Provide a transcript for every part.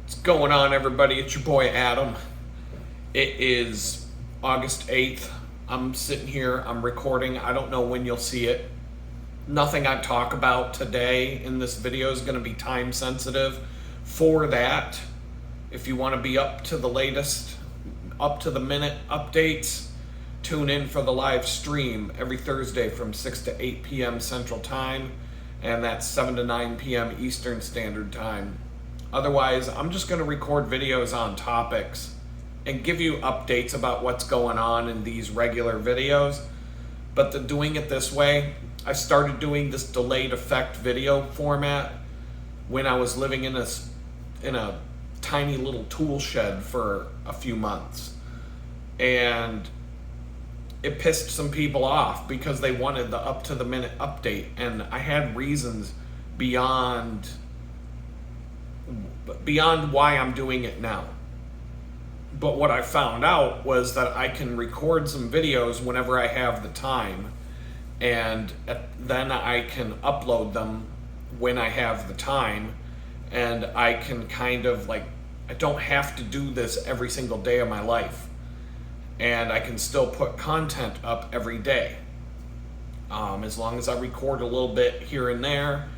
What's going on, everybody? It's your boy Adam. It is August 8th. I'm sitting here, I'm recording. I don't know when you'll see it. Nothing I talk about today in this video is going to be time sensitive. For that, if you want to be up to the latest, up to the minute updates, tune in for the live stream every Thursday from 6 to 8 p.m. Central Time, and that's 7 to 9 p.m. Eastern Standard Time. Otherwise, I'm just going to record videos on topics and give you updates about what's going on in these regular videos. But doing it this way, I started doing this delayed effect video format when I was living in a tiny little tool shed for a few months. And it pissed some people off because they wanted the up to the minute update. And I had reasons beyond why I'm doing it now. But what I found out was that I can record some videos whenever I have the time, and then I can upload them when I have the time, and I can kind of I don't have to do this every single day of my life, and I can still put content up every day. As long as I record a little bit here and there,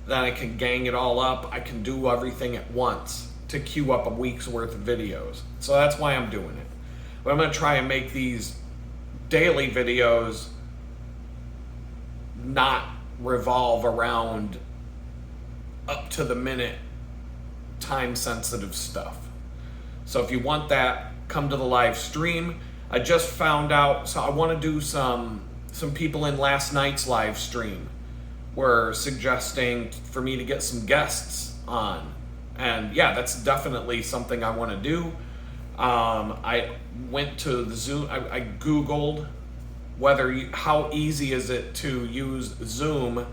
then I can gang it all up. I can do everything at once to queue up a week's worth of videos. So that's why I'm doing it. But I'm going to try and make these daily videos not revolve around up to the minute time sensitive stuff. So if you want that, come to the live stream. I just found out, so I want to do some people in last night's live stream were suggesting for me to get some guests on. And yeah, that's definitely something I want to do. I went to the Zoom, I Googled how easy is it to use Zoom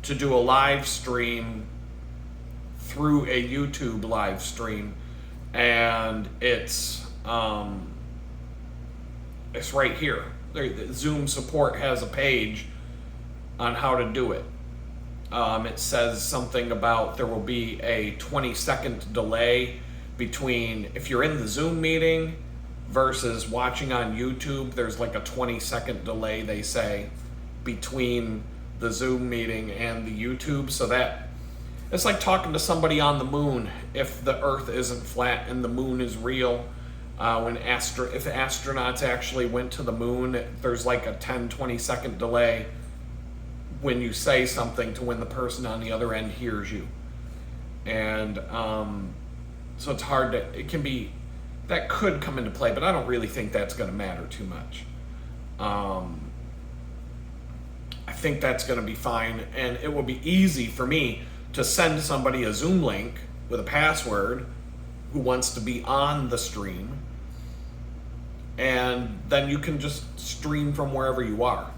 to do a live stream through a YouTube live stream. And it's right here. Zoom support has a page on how to do it. It says something about there will be a 20-second delay between if you're in the Zoom meeting versus watching on YouTube. There's like a 20-second delay, they say, between the Zoom meeting and the YouTube. So that it's like talking to somebody on the moon if the Earth isn't flat and the moon is real. If astronauts actually went to the moon, there's like a 10-20-second delay when you say something to when the person on the other end hears you. And so it's hard that could come into play, but I don't really think that's going to matter too much. I think that's going to be fine, and it will be easy for me to send somebody a Zoom link with a password who wants to be on the stream, and then you can just stream from wherever you are.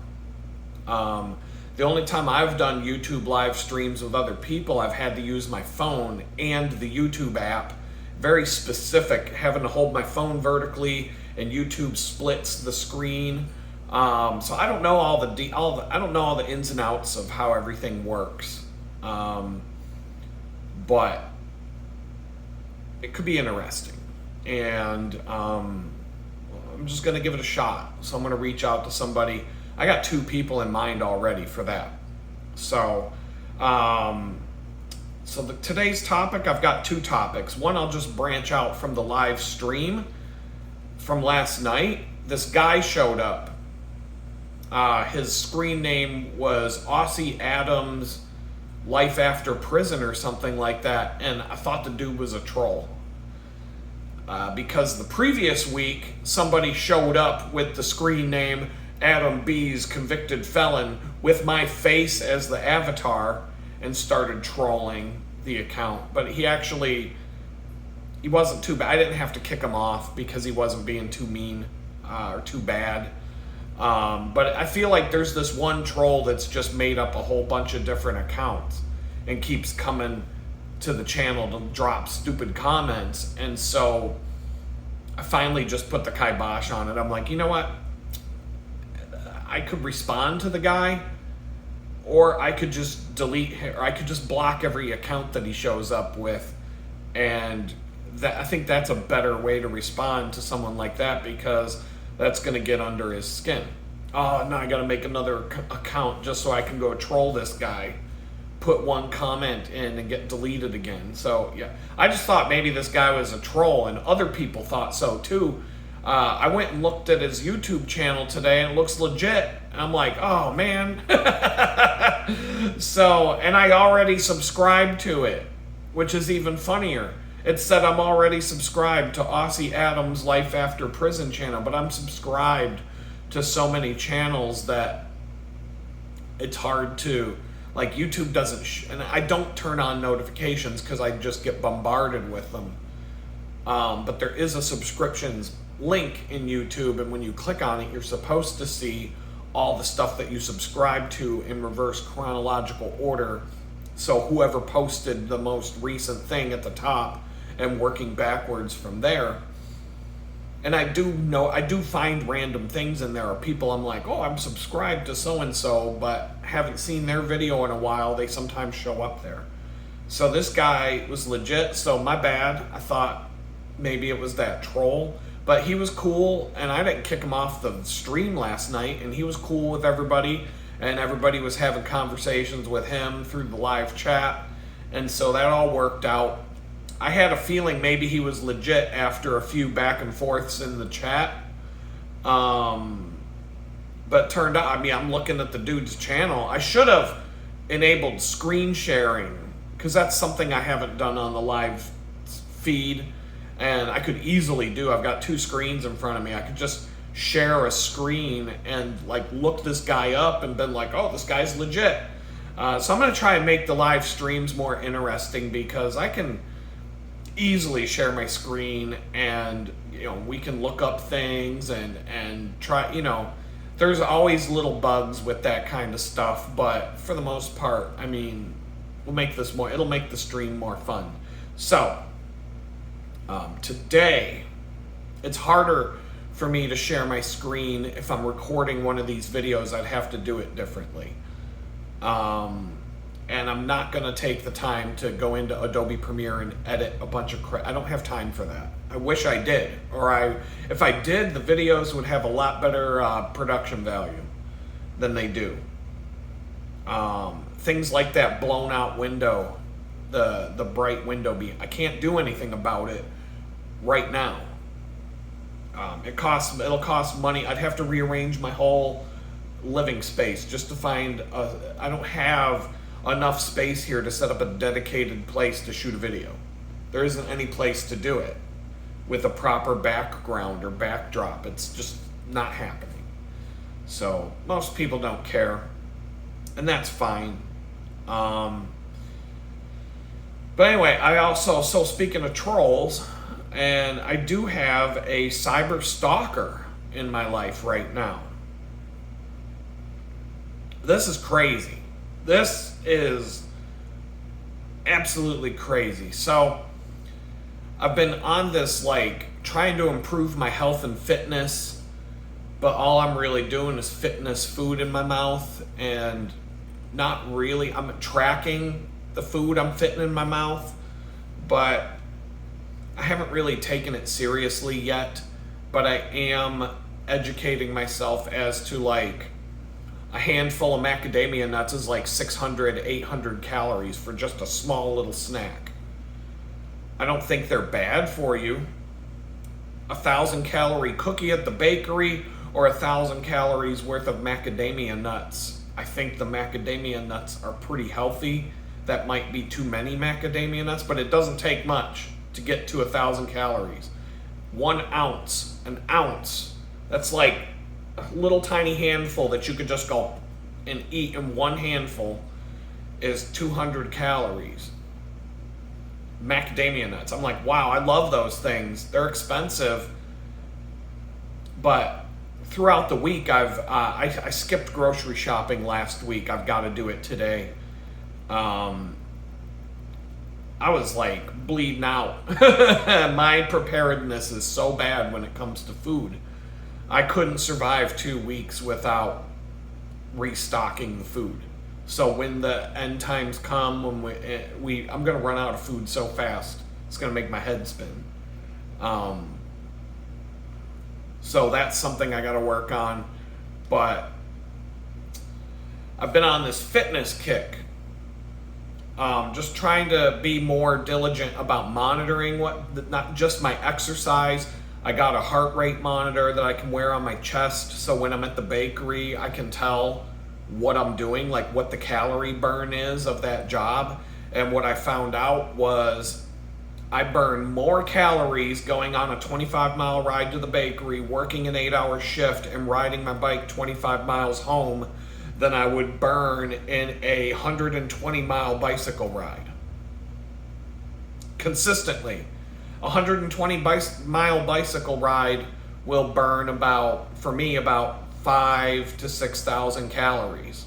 The only time I've done YouTube live streams with other people, I've had to use my phone and the YouTube app. Very specific, having to hold my phone vertically, and YouTube splits the screen. So I don't know all the ins and outs of how everything works. But it could be interesting, and I'm just gonna give it a shot. So I'm gonna reach out to somebody. I got 2 people in mind already for that. So, today's topic, I've got 2 topics. One, I'll just branch out from the live stream from last night. This guy showed up. His screen name was Aussie Adams Life After Prison or something like that, and I thought the dude was a troll. Because the previous week, somebody showed up with the screen name Adam B's Convicted Felon with my face as the avatar and started trolling the account. But he wasn't too bad. I didn't have to kick him off because he wasn't being too mean or too bad. But I feel like there's this one troll that's just made up a whole bunch of different accounts and keeps coming to the channel to drop stupid comments. And so I finally just put the kibosh on it. I'm like, you know what? I could respond to the guy, or I could just delete him, or I could just block every account that he shows up with And I think that's a better way to respond to someone like that, because that's going to get under his skin. Oh, now I got to make another account just so I can go troll this guy, put one comment in and get deleted again. So yeah, I just thought maybe this guy was a troll, and other people thought so too. I went and looked at his YouTube channel today, and it looks legit. And I'm like, oh man. So, and I already subscribed to it, which is even funnier. It said I'm already subscribed to Aussie Adams' Life After Prison channel, but I'm subscribed to so many channels that it's hard to, like, YouTube doesn't, and I don't turn on notifications because I just get bombarded with them. But there is a subscriptions link in YouTube, and when you click on it, you're supposed to see all the stuff that you subscribe to in reverse chronological order. So whoever posted the most recent thing at the top, and working backwards from there. And I do find random things in there, or people I'm like, oh, I'm subscribed to so-and-so, but haven't seen their video in a while. They sometimes show up there. So this guy was legit, so my bad. I thought maybe it was that troll, but he was cool, and I didn't kick him off the stream last night, and he was cool with everybody, and everybody was having conversations with him through the live chat, and so that all worked out. I had a feeling maybe he was legit after a few back and forths in the chat. But it turned out, I mean, I'm looking at the dude's channel. I should have enabled screen sharing, because that's something I haven't done on the live feed. And I could easily do. I've got two screens in front of me. I could just share a screen and like look this guy up and been like, oh, this guy's legit. So I'm going to try and make the live streams more interesting, because I can easily share my screen, and we can look up things and try. There's always little bugs with that kind of stuff, but for the most part, I mean, it'll make the stream more fun. So today it's harder for me to share my screen. If I'm recording one of these videos, I'd have to do it differently. And I'm not going to take the time to go into Adobe Premiere and edit a bunch of crap. I don't have time for that. I wish I did. If I did, the videos would have a lot better production value than they do. Things like that blown out window, the bright window beam, I can't do anything about it right now. It'll cost money. I'd have to rearrange my whole living space just to find I don't have enough space here to set up a dedicated place to shoot a video. There isn't any place to do it with a proper background or backdrop. It's just not happening. So most people don't care, and that's fine. But anyway, so speaking of trolls, and I do have a cyber stalker in my life right now. This is crazy. This is absolutely crazy. So I've been on this, like, trying to improve my health and fitness, but all I'm really doing is fitness food in my mouth, and not really, I'm tracking the food I'm fitting in my mouth, but I haven't really taken it seriously yet. But I am educating myself as to, like, a handful of macadamia nuts is like 600, 800 calories for just a small little snack. I don't think they're bad for you. 1,000 calorie cookie at the bakery, or 1,000 calories worth of macadamia nuts. I think the macadamia nuts are pretty healthy. That might be too many macadamia nuts, but it doesn't take much to get to 1,000 calories. 1 ounce, an ounce, that's like a little tiny handful that you could just go and eat in one handful, is 200 calories. Macadamia nuts. I'm like, wow, I love those things. They're expensive, but throughout the week, I skipped grocery shopping last week. I've got to do it today. I was like bleeding out. My preparedness is so bad when it comes to food. I couldn't survive 2 weeks without restocking the food. So when the end times come, when I'm going to run out of food so fast. It's going to make my head spin. So that's something I got to work on. But I've been on this fitness kick. Just trying to be more diligent about monitoring not just my exercise. I got a heart rate monitor that I can wear on my chest, so when I'm at the bakery, I can tell what I'm doing, like what the calorie burn is of that job. And what I found out was I burn more calories going on a 25-mile ride to the bakery, working an 8-hour shift, and riding my bike 25 miles home than I would burn in a 120-mile bicycle ride. Consistently. A 120-mile bicycle ride will burn about 5,000 to 6,000 calories.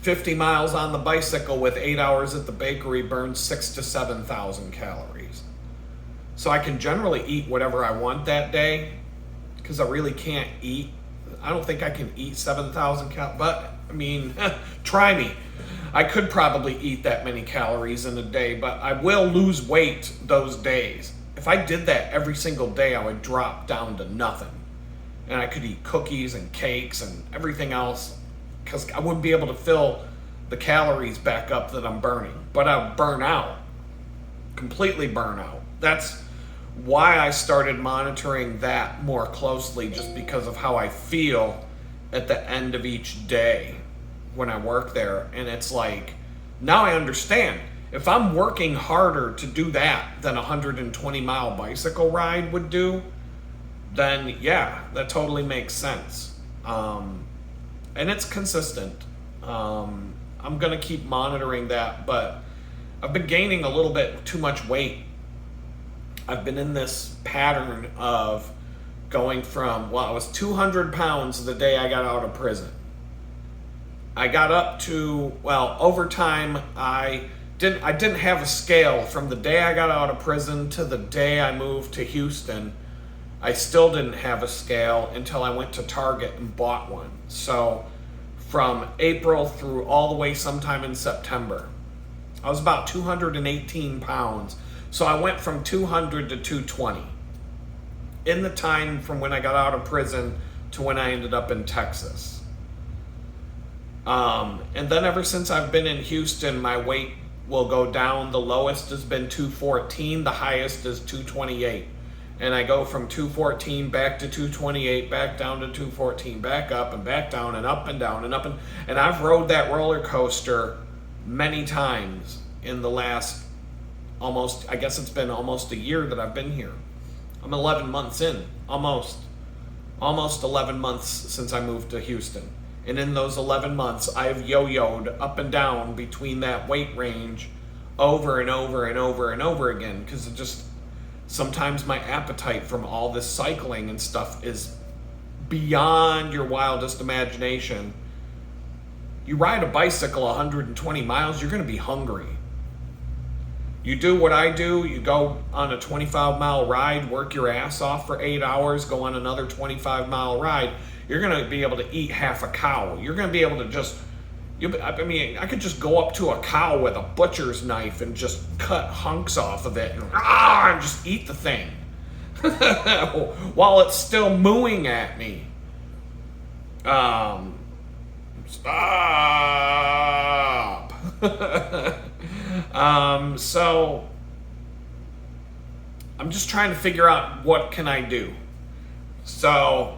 50 miles on the bicycle with 8 hours at the bakery burns 6,000 to 7,000 calories. So I can generally eat whatever I want that day, because I really can't eat. I don't think I can eat 7,000 calories, but I mean, try me. I could probably eat that many calories in a day, but I will lose weight those days. If I did that every single day, I would drop down to nothing. And I could eat cookies and cakes and everything else, because I wouldn't be able to fill the calories back up that I'm burning. But I would burn out, completely burn out. That's why I started monitoring that more closely, just because of how I feel at the end of each day when I work there. And it's like, now I understand. If I'm working harder to do that than a 120-mile bicycle ride would do, then yeah, that totally makes sense. And it's consistent. I'm going to keep monitoring that, but I've been gaining a little bit too much weight. I've been in this pattern of going from, I was 200 pounds the day I got out of prison. I got up to, over time, I didn't have a scale from the day I got out of prison to the day I moved to Houston. I still didn't have a scale until I went to Target and bought one. So from April through all the way sometime in September, I was about 218 pounds. So I went from 200 to 220 in the time from when I got out of prison to when I ended up in Texas. And then ever since I've been in Houston, my weight will go down. The lowest has been 214. The highest is 228. And I go from 214 back to 228, back down to 214, back up and back down and up and down and up. And I've rode that roller coaster many times in the last I guess it's been almost a year that I've been here. I'm 11 months in, almost 11 months since I moved to Houston. And in those 11 months, I've yo-yoed up and down between that weight range over and over and over and over again, because it just, sometimes my appetite from all this cycling and stuff is beyond your wildest imagination. You ride a bicycle 120 miles, you're going to be hungry. You do what I do, you go on a 25-mile ride, work your ass off for 8 hours, go on another 25-mile ride, you're going to be able to eat half a cow. You're going to be able to I could just go up to a cow with a butcher's knife and just cut hunks off of it and just eat the thing while it's still mooing at me. Stop. So I'm just trying to figure out what can I do. So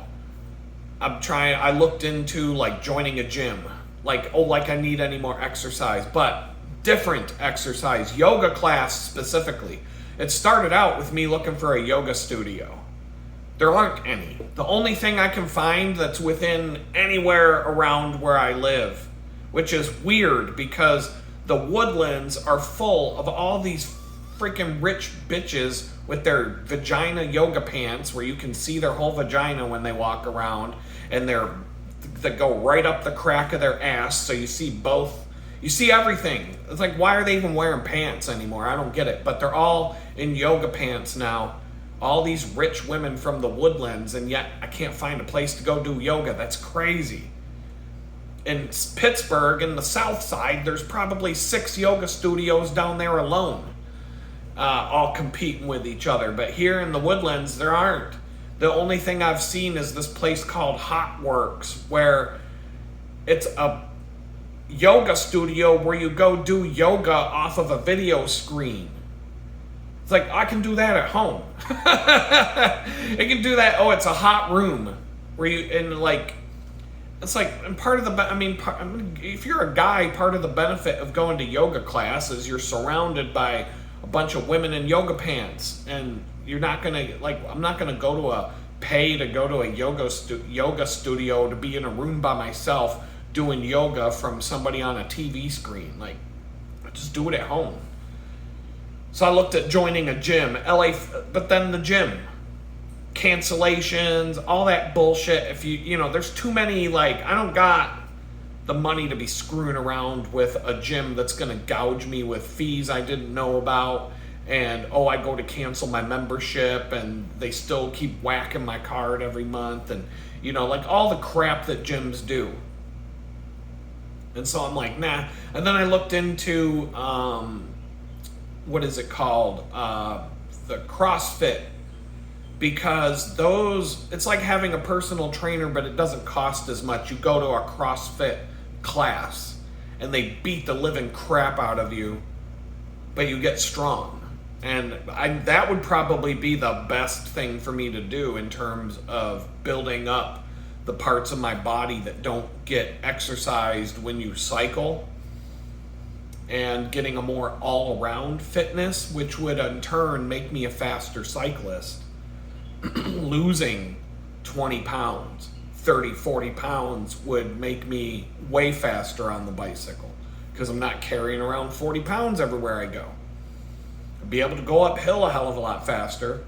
I looked into like joining a gym, like I need any more exercise, but different exercise, yoga class specifically. It started out with me looking for a yoga studio. There aren't any. The only thing I can find that's within anywhere around where I live, which is weird because the Woodlands are full of all these freaking rich bitches with their vagina yoga pants where you can see their whole vagina when they walk around, and that go right up the crack of their ass, so you see both. You see everything. It's like, why are they even wearing pants anymore? I don't get it. But they're all in yoga pants now. All these rich women from the Woodlands, and yet I can't find a place to go do yoga. That's crazy. In Pittsburgh, in the South Side, there's probably 6 yoga studios down there alone, all competing with each other. But here in the Woodlands, there aren't. The only thing I've seen is this place called Hot Works, where it's a yoga studio where you go do yoga off of a video screen. It's like, I can do that at home. I can do that. Oh, it's a hot room where you, and like, it's like, and part of the, if you're a guy, part of the benefit of going to yoga class is you're surrounded by a bunch of women in yoga pants, and you're not gonna, like, I'm not gonna go to a yoga studio to be in a room by myself doing yoga from somebody on a TV screen. Like, I just do it at home. So I looked at joining a gym, but then the gym cancellations, all that bullshit. If you know, there's too many, like, I don't got the money to be screwing around with a gym that's going to gouge me with fees I didn't know about. And, I go to cancel my membership and they still keep whacking my card every month. And, you know, like all the crap that gyms do. And so I'm like, nah. And then I looked into, what is it called? The CrossFit. Because it's like having a personal trainer, but it doesn't cost as much. You go to a CrossFit class and they beat the living crap out of you, but you get strong. And that would probably be the best thing for me to do in terms of building up the parts of my body that don't get exercised when you cycle, and getting a more all-around fitness, which would in turn make me a faster cyclist. Losing 20 pounds, 30, 40 pounds would make me way faster on the bicycle because I'm not carrying around 40 pounds everywhere I go. I'd be able to go uphill a hell of a lot faster.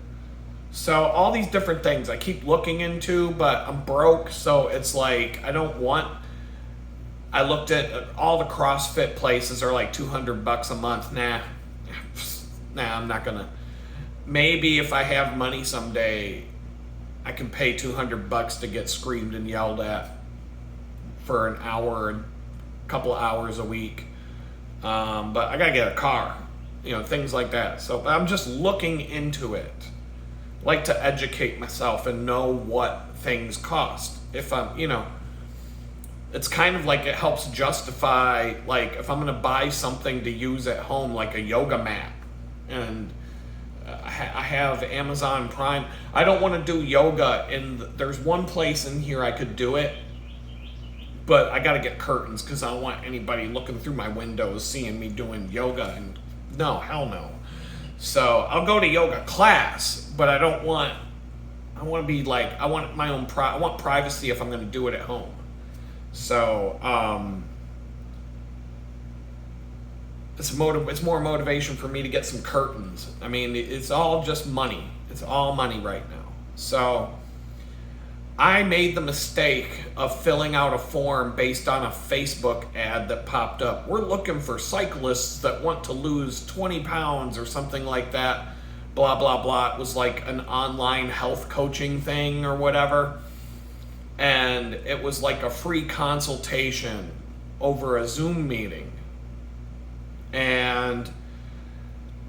So all these different things I keep looking into, but I'm broke, so it's like I looked at all the CrossFit places are like $200 a month. Nah, I'm not gonna. Maybe if I have money someday, I can pay $200 to get screamed and yelled at for an hour, a couple of hours a week. But I gotta get a car, you know, things like that. So I'm just looking into it. I like to educate myself and know what things cost. If I'm, you know, it's kind of like it helps justify, like if I'm gonna buy something to use at home, like a yoga mat, and I have Amazon Prime. I don't want to do yoga there's one place in here I could do it, but I got to get curtains because I don't want anybody looking through my windows seeing me doing yoga, and no, hell no. So I'll go to yoga class, but I want to be like, I want my own I want privacy if I'm going to do it at home. So it's more motivation for me to get some curtains. I mean, it's all just money. It's all money right now. So I made the mistake of filling out a form based on a Facebook ad that popped up. We're looking for cyclists that want to lose 20 pounds or something like that. Blah, blah, blah. It was like an online health coaching thing or whatever. And it was like a free consultation over a Zoom meeting. And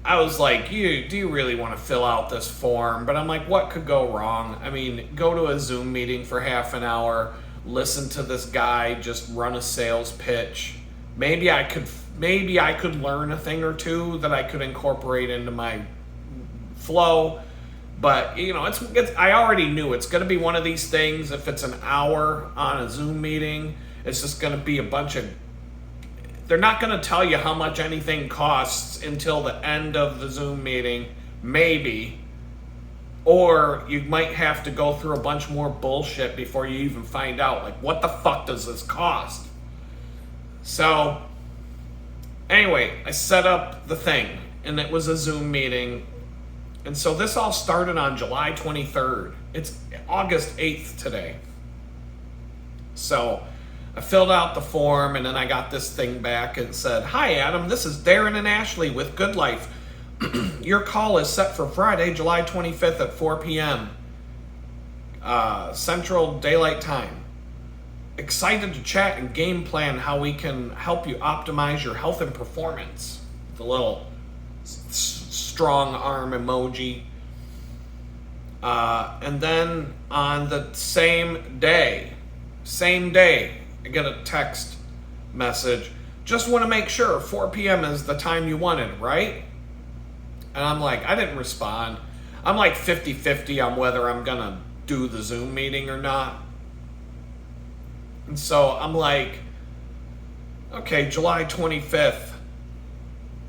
I was like, do you really want to fill out this form? But I'm like, what could go wrong? I mean, go to a Zoom meeting for half an hour, listen to this guy just run a sales pitch. Maybe I could learn a thing or two that I could incorporate into my flow. But, you know, I already knew it's going to be one of these things. If it's an hour on a Zoom meeting, it's just going to be a bunch of... They're not going to tell you how much anything costs until the end of the Zoom meeting, maybe. Or you might have to go through a bunch more bullshit before you even find out, like, what the fuck does this cost? So, anyway, I set up the thing, and it was a Zoom meeting. And so this all started on July 23rd. It's August 8th today. So I filled out the form, and then I got this thing back and said, "Hi, Adam, this is Darren and Ashley with Good Life. Your call is set for Friday, July 25th at 4 p.m. Central Daylight Time. excited to chat and game plan how we can help you optimize your health and performance. The little strong arm emoji. And then on the same day, I get a text message. Just want to make sure 4 p.m. is the time you wanted, right? And I'm like, I didn't respond. I'm like 50-50 on whether I'm going to do the Zoom meeting or not. And so I'm like, okay, July 25th.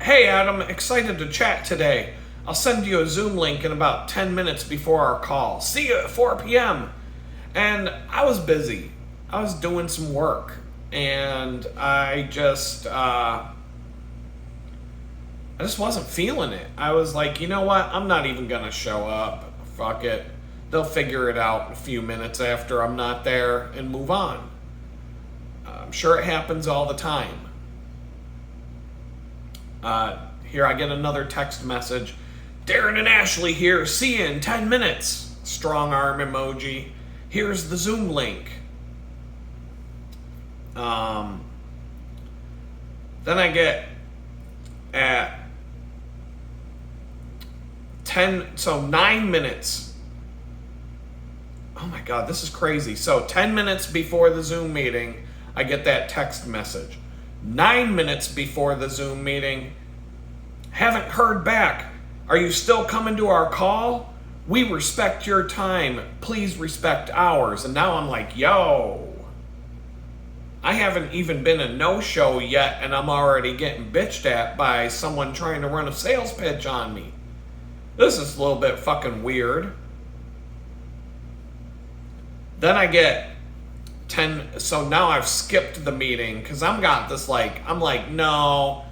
Hey, Adam, excited to chat today. I'll send you a Zoom link in about 10 minutes before our call. See you at 4 p.m. And I was busy. I was doing some work. And I just wasn't feeling it. I was like, you know what? I'm not even going to show up. Fuck it. They'll figure it out in a few minutes after I'm not there and move on. I'm sure it happens all the time. Here I get another text message. Darren and Ashley here. See you in 10 minutes. Strong arm emoji. Here's the Zoom link. Then I get at 9 minutes. Oh my God, this is crazy. So 10 minutes before the Zoom meeting, I get that text message. 9 minutes before the Zoom meeting, haven't heard back. Are you still coming to our call? We respect your time. Please respect ours. And now I'm like, yo, I haven't even been a no-show yet, and I'm already getting bitched at by someone trying to run a sales pitch on me. This is a little bit fucking weird. Then I get 10, so now I've skipped the meeting because I'm like, no,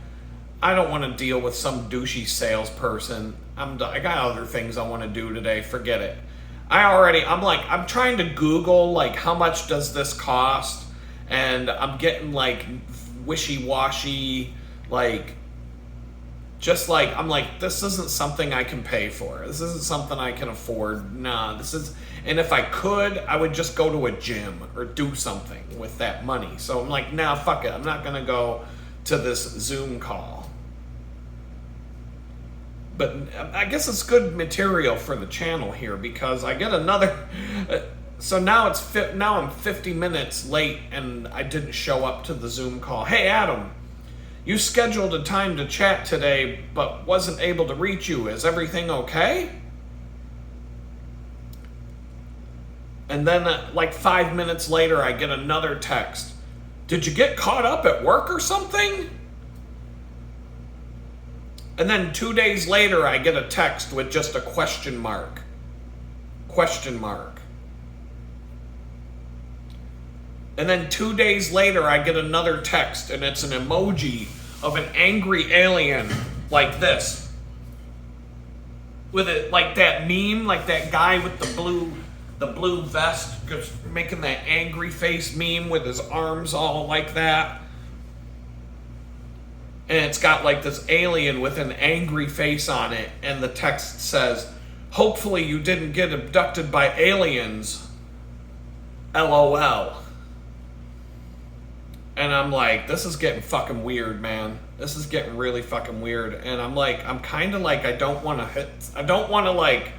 I don't want to deal with some douchey salesperson. I got other things I want to do today. Forget it. I'm trying to Google, like, how much does this cost? And I'm getting, like, wishy-washy, like, just like, I'm like, this isn't something I can pay for. This isn't something I can afford. Nah, and if I could, I would just go to a gym or do something with that money. So I'm like, nah, fuck it. I'm not going to go to this Zoom call. But I guess it's good material for the channel here because I get another. So now I'm 50 minutes late and I didn't show up to the Zoom call. Hey, Adam, you scheduled a time to chat today, but wasn't able to reach you. Is everything okay? And then like 5 minutes later, I get another text. Did you get caught up at work or something? And then 2 days later, I get a text with just a question mark. Question mark. And then 2 days later, I get another text, and it's an emoji of an angry alien like this. With it, like that meme, like that guy with the blue vest, just making that angry face meme with his arms all like that. And it's got like this alien with an angry face on it, and the text says, hopefully you didn't get abducted by aliens. LOL. And I'm like, this is getting fucking weird, man. This is getting really fucking weird. And I'm kind of like, I don't want to like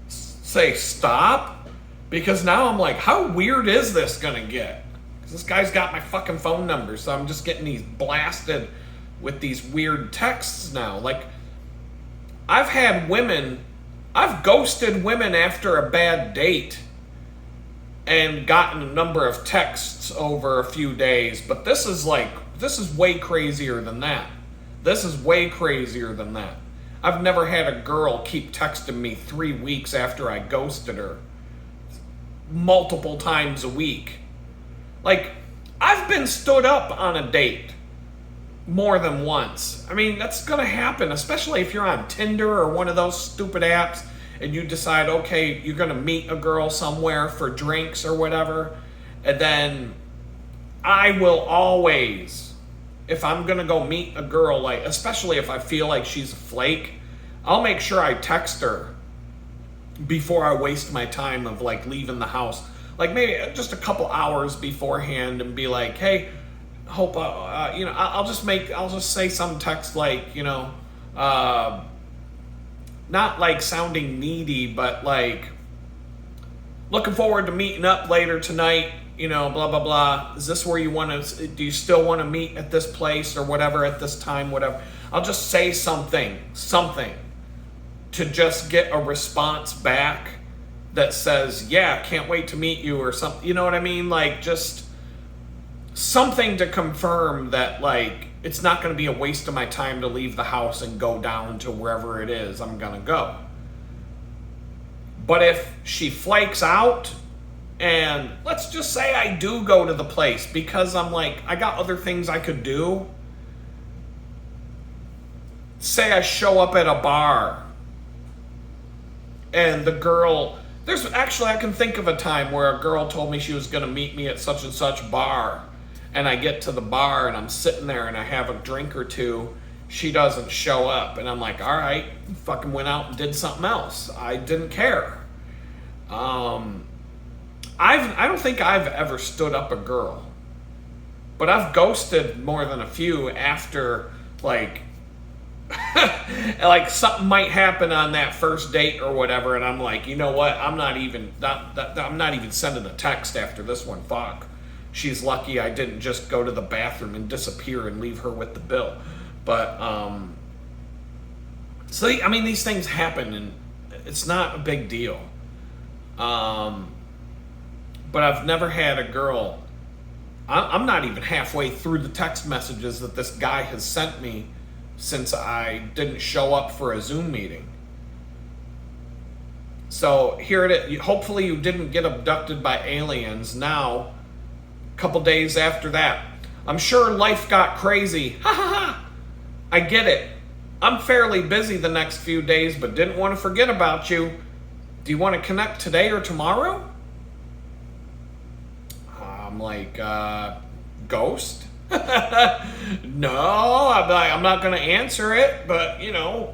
say stop, because now I'm like, how weird is this gonna get? Because this guy's got my fucking phone number, so I'm just getting these blasted with these weird texts now. Like, I've ghosted women after a bad date and gotten a number of texts over a few days, but this is way crazier than that. This is way crazier than that. I've never had a girl keep texting me 3 weeks after I ghosted her, multiple times a week. Like, I've been stood up on a date more than once. I mean, that's gonna happen, especially if you're on Tinder or one of those stupid apps and you decide, okay, you're gonna meet a girl somewhere for drinks or whatever, and then I will always, if I'm gonna go meet a girl, like, especially if I feel like she's a flake, I'll make sure I text her before I waste my time of like leaving the house. like maybe just a couple hours beforehand and be like, hey, hope, I'll just say some text like, not like sounding needy, but like, looking forward to meeting up later tonight, blah, blah, blah. Is this where you want to, do you still want to meet at this place or whatever at this time, whatever. I'll just say something to just get a response back that says, yeah, can't wait to meet you or something. You know what I mean? Like just something to confirm that like, it's not going to be a waste of my time to leave the house and go down to wherever it is I'm going to go. But if she flakes out, and let's just say I do go to the place because I'm like, I got other things I could do. Say I show up at a bar and the girl, I can think of a time where a girl told me she was going to meet me at such and such bar. And I get to the bar and I'm sitting there and I have a drink or two. She doesn't show up. And I'm like, all right, fucking went out and did something else. I didn't care. I don't think I've ever stood up a girl. But I've ghosted more than a few after, like, like something might happen on that first date or whatever. And I'm like, you know what? I'm not even sending a text after this one. Fuck. She's lucky I didn't just go to the bathroom and disappear and leave her with the bill. But, so, I mean, these things happen and it's not a big deal. But I've never had a girl, I'm not even halfway through the text messages that this guy has sent me since I didn't show up for a Zoom meeting. So here it is. Hopefully you didn't get abducted by aliens. Now, a couple days after that, I'm sure life got crazy. Ha ha ha. I get it. I'm fairly busy the next few days, but didn't want to forget about you. Do you want to connect today or tomorrow? I'm like, ghost? No, I'm not going to answer it, but,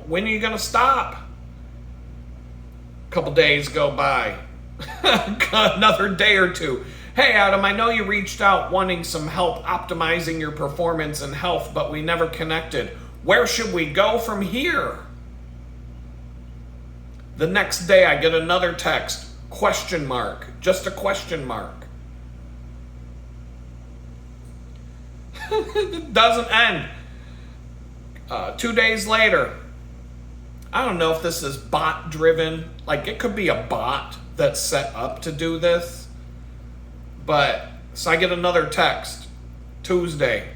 when are you going to stop? A couple days go by. Another day or two. Hey, Adam, I know you reached out wanting some help optimizing your performance and health, but we never connected. Where should we go from here? The next day, I get another text, question mark, just a question mark. It doesn't end. 2 days later, I don't know if this is bot driven. Like, it could be a bot that's set up to do this. But, so I get another text, Tuesday.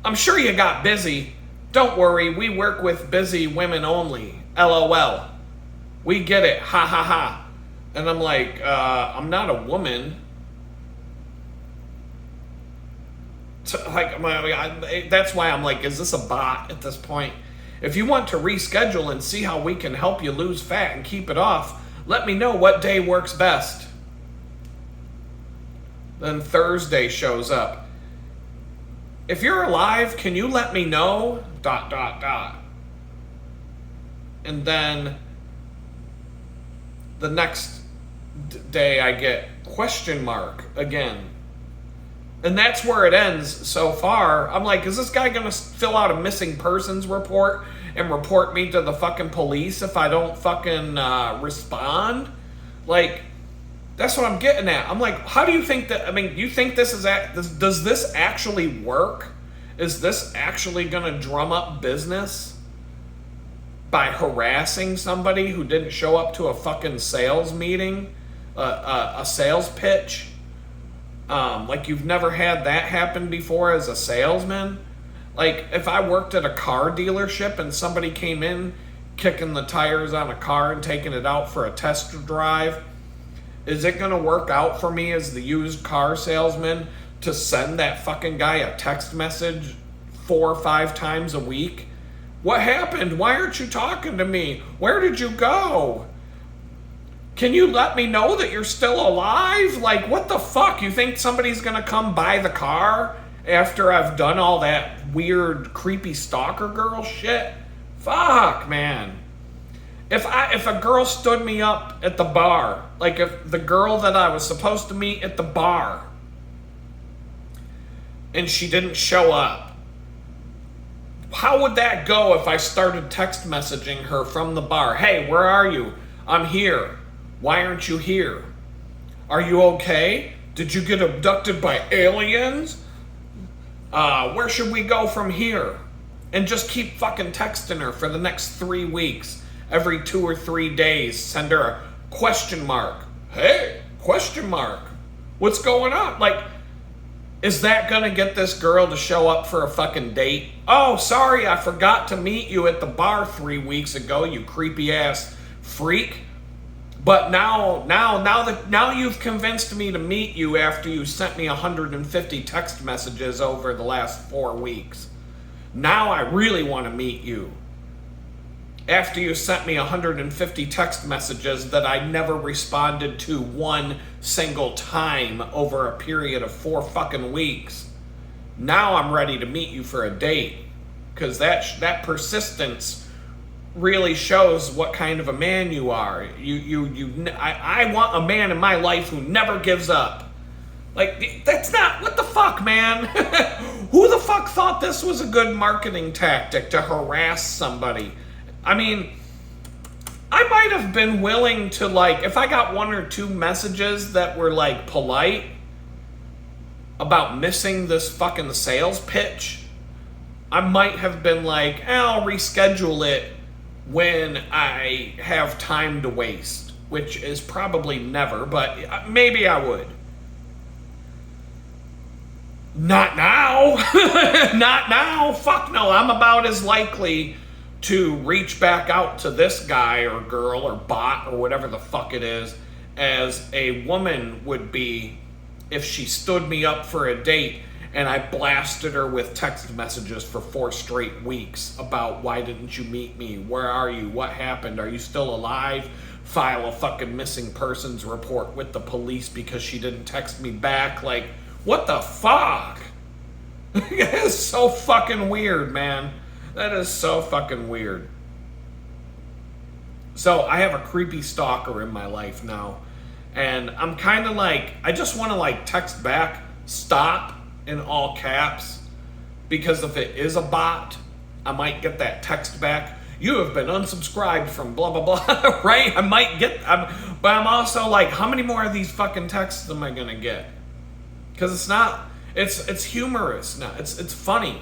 I'm sure you got busy. Don't worry, we work with busy women only. LOL. We get it. Ha ha ha. And I'm like, I'm not a woman. So, like, that's why I'm like, is this a bot at this point? If you want to reschedule and see how we can help you lose fat and keep it off, let me know what day works best. Then Thursday shows up. If you're alive, can you let me know? ... And then the next day I get question mark again. And that's where it ends so far. I'm like, is this guy going to fill out a missing persons report and report me to the fucking police if I don't fucking respond? Like, that's what I'm getting at. I'm like, how do you think that, you think this is, does this actually work? Is this actually going to drum up business by harassing somebody who didn't show up to a fucking sales meeting, a sales pitch? Like you've never had that happen before as a salesman? Like if I worked at a car dealership and somebody came in kicking the tires on a car and taking it out for a test drive, is it going to work out for me as the used car salesman to send that fucking guy a text message 4 or 5 times a week? What happened? Why aren't you talking to me? Where did you go? Can you let me know that you're still alive? Like, what the fuck? You think somebody's going to come buy the car after I've done all that weird, creepy stalker girl shit? Fuck, man. If a girl stood me up at the bar, like if the girl that I was supposed to meet at the bar, and she didn't show up, how would that go if I started text messaging her from the bar? Hey, where are you? I'm here. Why aren't you here? Are you okay? Did you get abducted by aliens? Where should we go from here? And just keep fucking texting her for the next 3 weeks. Every 2 or 3 days, send her a question mark. Hey, question mark. What's going on? Like, is that gonna get this girl to show up for a fucking date? Oh, sorry, I forgot to meet you at the bar 3 weeks ago, you creepy ass freak. But now you've convinced me to meet you after you sent me 150 text messages over the last 4 weeks. Now I really want to meet you. After you sent me 150 text messages that I never responded to one single time over a period of 4 fucking weeks. Now I'm ready to meet you for a date. Because that persistence really shows what kind of a man you are. I want a man in my life who never gives up. Like, that's not, what the fuck, man? Who the fuck thought this was a good marketing tactic to harass somebody? I mean, I might have been willing to, like, if I got 1 or 2 messages that were, like, polite about missing this fucking sales pitch, I might have been like, I'll reschedule it when I have time to waste, which is probably never, but maybe I would. Not now. Not now. Fuck no. I'm about as likely to reach back out to this guy or girl or bot or whatever the fuck it is as a woman would be if she stood me up for a date and I blasted her with text messages for 4 straight weeks about why didn't you meet me? Where are you? What happened? Are you still alive? File a fucking missing persons report with the police because she didn't text me back. Like, what the fuck? That is so fucking weird, man. That is so fucking weird. So I have a creepy stalker in my life now. And I'm kind of like, I just want to like text back, stop, in all caps. Because if it is a bot, I might get that text back. You have been unsubscribed from blah, blah, blah, right? I might get, but I'm also like, how many more of these fucking texts am I going to get? Because it's not, it's humorous now. It's funny.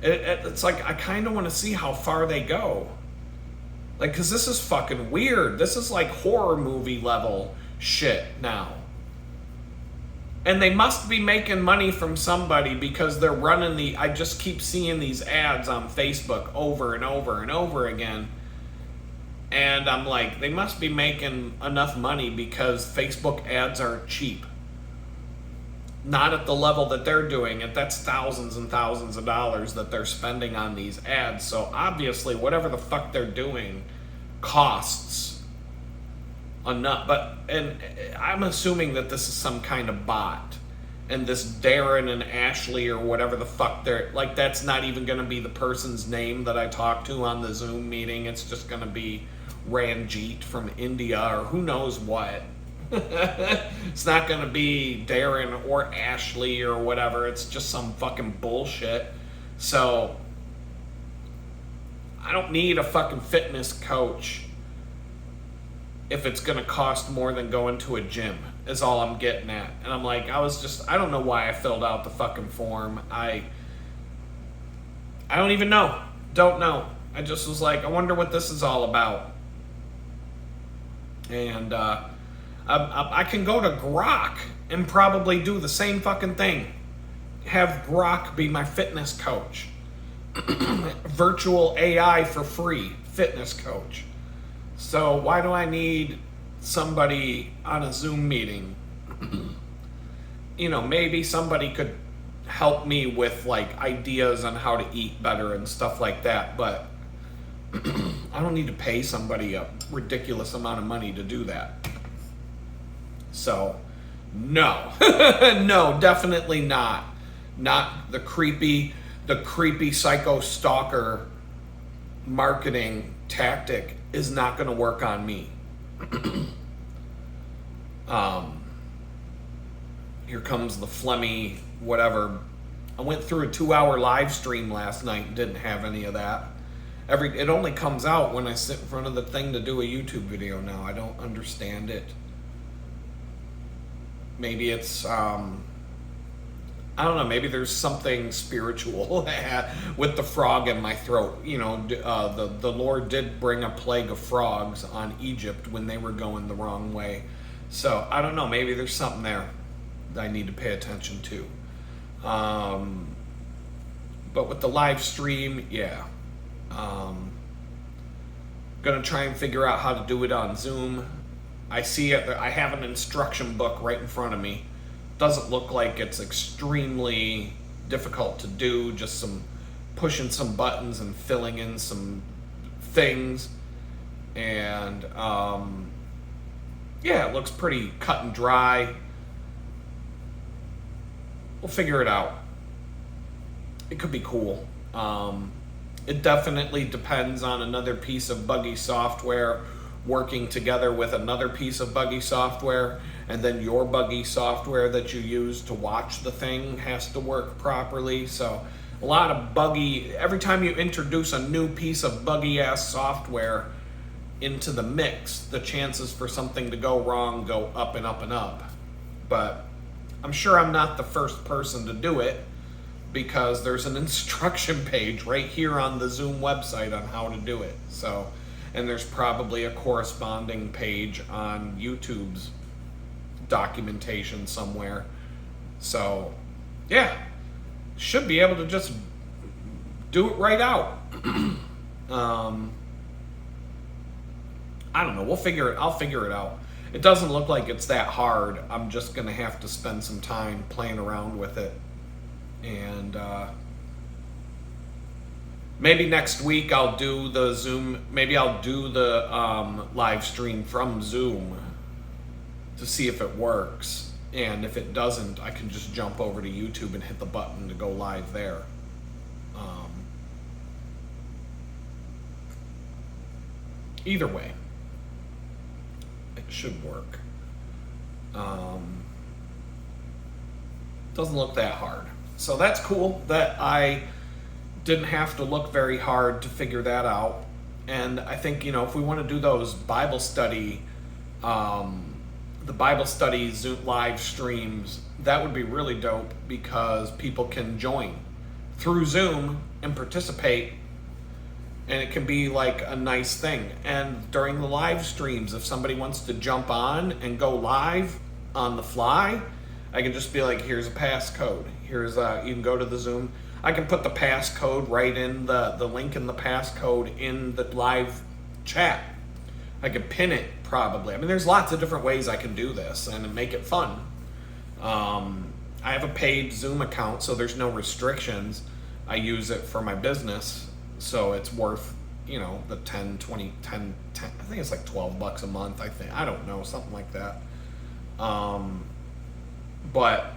It's like, I kind of want to see how far they go. Like, because this is fucking weird. This is like horror movie level shit now. And they must be making money from somebody because they're running I just keep seeing these ads on Facebook over and over and over again. And I'm like, they must be making enough money because Facebook ads are cheap. Not at the level that they're doing it. That's thousands and thousands of dollars that they're spending on these ads. So obviously, whatever the fuck they're doing costs enough. And I'm assuming that this is some kind of bot. And this Darren and Ashley or whatever the fuck they're, like, that's not even going to be the person's name that I talked to on the Zoom meeting. It's just going to be Ranjit from India or who knows what. It's not going to be Darren or Ashley or whatever. It's just some fucking bullshit. So I don't need a fucking fitness coach if it's going to cost more than going to a gym is all I'm getting at. And I'm like, I don't know why I filled out the fucking form. I don't even know. Don't know. I just was like, I wonder what this is all about. And I can go to Grok and probably do the same fucking thing. Have Grok be my fitness coach. Virtual AI for free, fitness coach. So why do I need somebody on a Zoom meeting? You know, maybe somebody could help me with like ideas on how to eat better and stuff like that, but I don't need to pay somebody a ridiculous amount of money to do that. So, no. No, definitely not. Not the creepy psycho stalker marketing tactic is not going to work on me. Here comes the phlegmy whatever. I went through a 2-hour live stream last night and didn't have any of that. It only comes out when I sit in front of the thing to do a YouTube video now. I don't understand it. Maybe it's I don't know, maybe there's something spiritual with the frog in my throat. You know, the Lord did bring a plague of frogs on Egypt when they were going the wrong way. So, I don't know, maybe there's something there that I need to pay attention to. But with the live stream, yeah. Gonna try and figure out how to do it on Zoom. I see it, I have an instruction book right in front of me. Doesn't look like it's extremely difficult to do, just some pushing some buttons and filling in some things. And yeah, it looks pretty cut and dry. We'll figure it out. It could be cool. It definitely depends on another piece of buggy software working together with another piece of buggy software, and then your buggy software that you use to watch the thing has to work properly. So a lot of buggy, every time you introduce a new piece of buggy ass software into the mix, the chances for something to go wrong go up and up and up. But I'm sure I'm not the first person to do it, because there's an instruction page right here on the Zoom website on how to do it. So, and there's probably a corresponding page on YouTube's documentation somewhere. So, yeah, should be able to just do it right out. I don't know. I'll figure it out. It doesn't look like it's that hard. I'm just gonna have to spend some time playing around with it. And maybe next week I'll do the Zoom, maybe I'll do the live stream from Zoom to see if it works. And if it doesn't, I can just jump over to YouTube and hit the button to go live there. Either way, it should work. Doesn't look that hard. So that's cool that I didn't have to look very hard to figure that out. And I think, you know, if we want to do those Bible study, the Bible study Zoom live streams, that would be really dope, because people can join through Zoom and participate, and it can be like a nice thing. And during the live streams, if somebody wants to jump on and go live on the fly, I can just be like, here's a passcode. Here's you can go to the Zoom. I can put the passcode right in the link in the passcode in the live chat. I could pin it probably. I mean, there's lots of different ways I can do this and make it fun. I have a paid Zoom account, so there's no restrictions. I use it for my business, so it's worth, you know, the 10, I think it's like $12 a month, I think. I don't know, something like that. But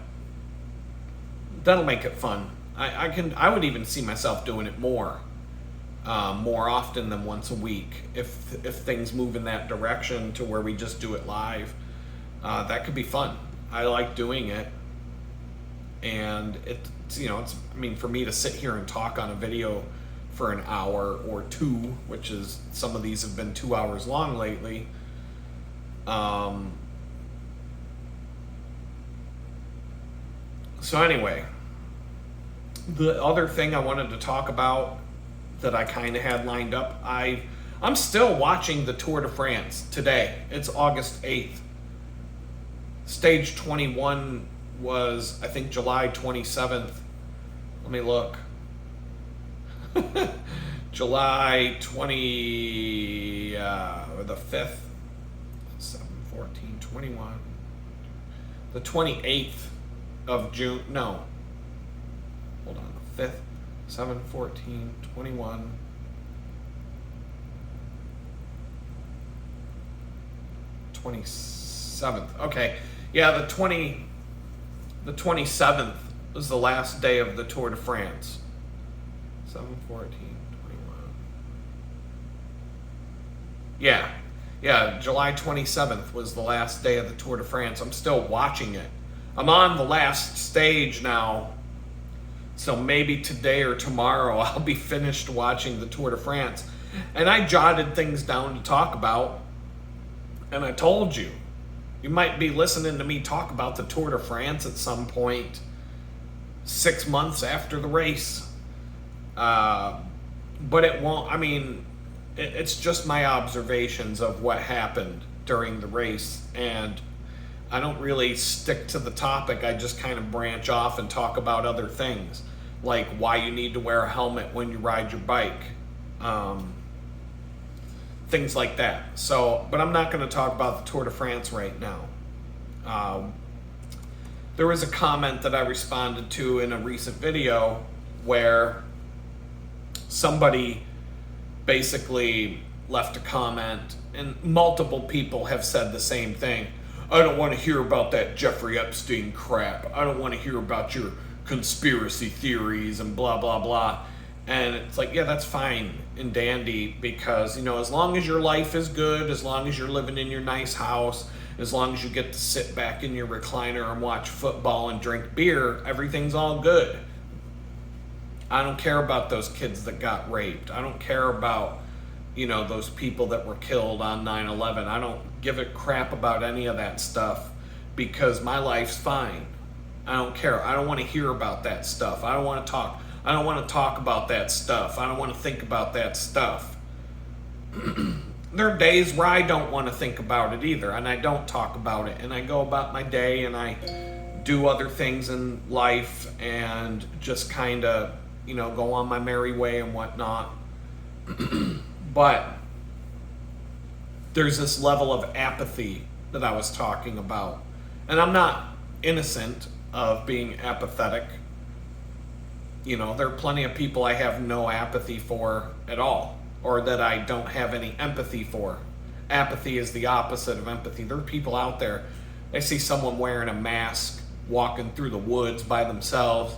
that'll make it fun. I would even see myself doing it more often than once a week if things move in that direction to where we just do it live. That could be fun. I like doing it, and it's, you know, it's, I mean, for me to sit here and talk on a video for an hour or two, which is, some of these have been 2 hours long lately. So anyway, the other thing I wanted to talk about that I kind of had lined up, I'm still watching the Tour de France today. It's August 8th. Stage 21 was, I think, July 27th. Let me look. July 20, or the 5th, 7, 14, 21, the 28th of June, no, hold on, the 5th, 7, 14, 21, 27th, okay, yeah, the 27th was the last day of the Tour de France, 7, 14, 21, Yeah. Yeah, July 27th was the last day of the Tour de France. I'm still watching it. I'm on the last stage now. So maybe today or tomorrow I'll be finished watching the Tour de France. And I jotted things down to talk about. And I told you, you might be listening to me talk about the Tour de France at some point 6 months after the race. But it won't, I mean, it's just my observations of what happened during the race. And I don't really stick to the topic. I just kind of branch off and talk about other things, like why you need to wear a helmet when you ride your bike. Things like that. So, but I'm not going to talk about the Tour de France right now. There was a comment that I responded to in a recent video where somebody basically left a comment, and multiple people have said the same thing. I don't want to hear about that Jeffrey Epstein crap. I don't want to hear about your conspiracy theories and blah, blah, blah. And it's like, yeah, that's fine and dandy, because, you know, as long as your life is good, as long as you're living in your nice house, as long as you get to sit back in your recliner and watch football and drink beer, everything's all good. I don't care about those kids that got raped. I don't care about, you know, those people that were killed on 9/11. I don't give a crap about any of that stuff, because my life's fine. I don't care. I don't want to hear about that stuff. I don't want to talk about that stuff. I don't want to think about that stuff. There are days where I don't want to think about it either, and I don't talk about it, and I go about my day and I do other things in life and just kind of, you know, go on my merry way and whatnot. But there's this level of apathy that I was talking about. And I'm not innocent of being apathetic. You know, there are plenty of people I have no apathy for at all, or that I don't have any empathy for. Apathy is the opposite of empathy. There are people out there, they see someone wearing a mask walking through the woods by themselves.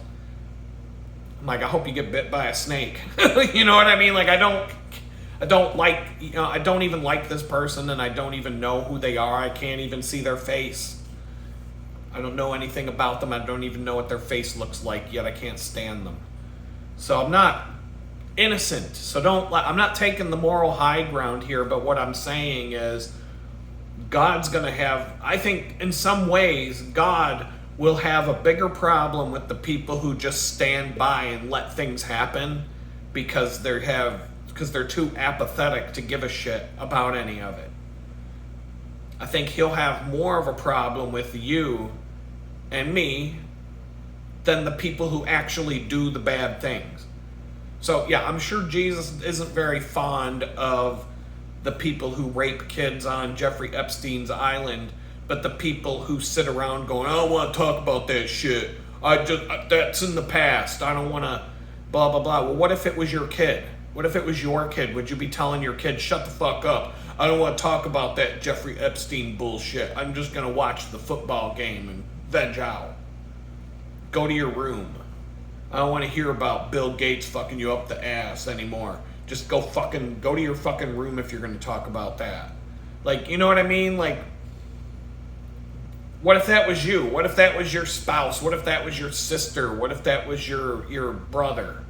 I'm like, I hope you get bit by a snake. You know what I mean? Like, I don't like, you know, I don't even like this person, and I don't even know who they are. I can't even see their face. I don't know anything about them. I don't even know what their face looks like, yet I can't stand them. So I'm not innocent. So I'm not taking the moral high ground here, but what I'm saying is God's going to have, I think in some ways, God will have a bigger problem with the people who just stand by and let things happen because they're too apathetic to give a shit about any of it. I think he'll have more of a problem with you and me than the people who actually do the bad things. So yeah, I'm sure Jesus isn't very fond of the people who rape kids on Jeffrey Epstein's island, but the people who sit around going, I don't want to talk about that shit. That's in the past. I don't want to blah, blah, blah. Well, what if it was your kid? What if it was your kid? Would you be telling your kid, shut the fuck up? I don't want to talk about that Jeffrey Epstein bullshit. I'm just going to watch the football game and veg out. Go to your room. I don't want to hear about Bill Gates fucking you up the ass anymore. Just go to your fucking room if you're going to talk about that. Like, you know what I mean? Like, what if that was you? What if that was your spouse? What if that was your sister? What if that was your brother?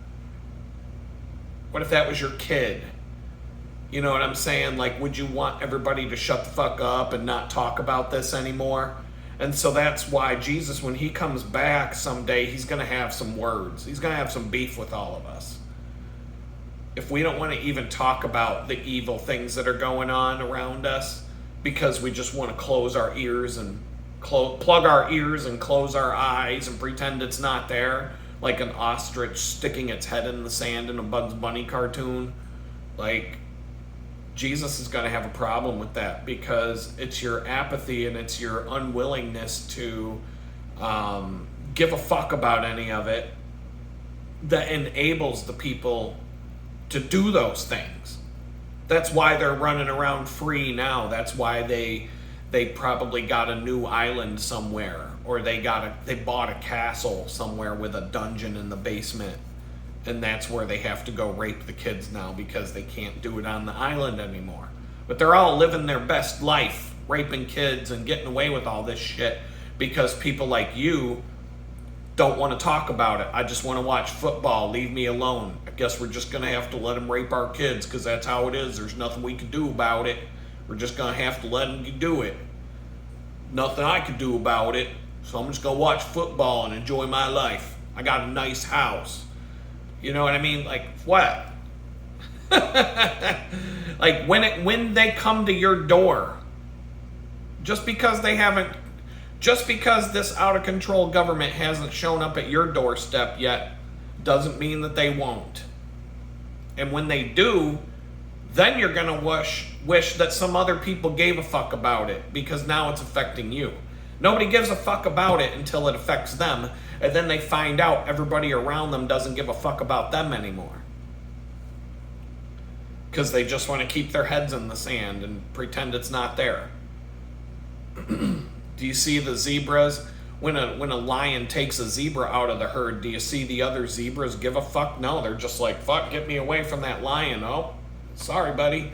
What if that was your kid? You know what I'm saying? Like, would you want everybody to shut the fuck up and not talk about this anymore? And so that's why Jesus, when he comes back someday, he's going to have some words. He's going to have some beef with all of us. If we don't want to even talk about the evil things that are going on around us because we just want to close our ears and plug our ears and close our eyes and pretend it's not there, like an ostrich sticking its head in the sand in a Bugs Bunny cartoon, like, Jesus is going to have a problem with that, because it's your apathy and it's your unwillingness to give a fuck about any of it that enables the people to do those things. That's why they're running around free now. That's why they probably got a new island somewhere, or they bought a castle somewhere with a dungeon in the basement. And that's where they have to go rape the kids now, because they can't do it on the island anymore. But they're all living their best life, raping kids and getting away with all this shit because people like you don't want to talk about it. I just want to watch football. Leave me alone. I guess we're just going to have to let them rape our kids because that's how it is. There's nothing we can do about it. We're just going to have to let them do it. Nothing I could do about it. So I'm just going to watch football and enjoy my life. I got a nice house. You know what I mean? Like, what? Like, when they come to your door, just because this out of control government hasn't shown up at your doorstep yet, doesn't mean that they won't. And when they do, then you're going to wish that some other people gave a fuck about it, because now it's affecting you. Nobody gives a fuck about it until it affects them, and then they find out everybody around them doesn't give a fuck about them anymore. Because they just want to keep their heads in the sand and pretend it's not there. Do you see the zebras? When a lion takes a zebra out of the herd, do you see the other zebras give a fuck? No, they're just like, fuck, get me away from that lion. Oh, sorry, buddy.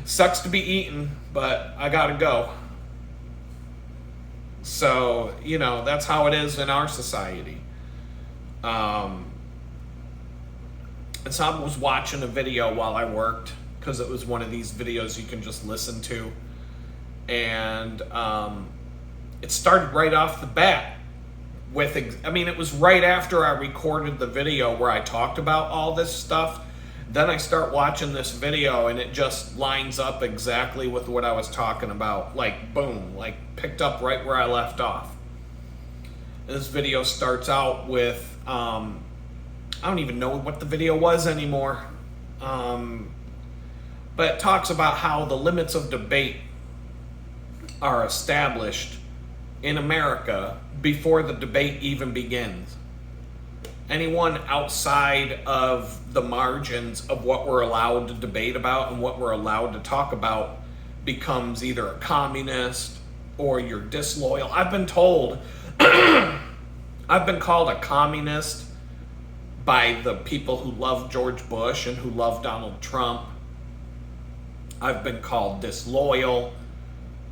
Sucks to be eaten, but I gotta go. So, that's how it is in our society. And so I was watching a video while I worked, because it was one of these videos you can just listen to. And it started right off the bat with, it was right after I recorded the video where I talked about all this stuff. Then I start watching this video and it just lines up exactly with what I was talking about. Like, boom, like picked up right where I left off. And this video starts out with, I don't even know what the video was anymore. But it talks about how the limits of debate are established in America before the debate even begins. Anyone outside of the margins of what we're allowed to debate about and what we're allowed to talk about becomes either a communist or you're disloyal. I've been told, I've been called a communist by the people who love George Bush and who love Donald Trump. I've been called disloyal,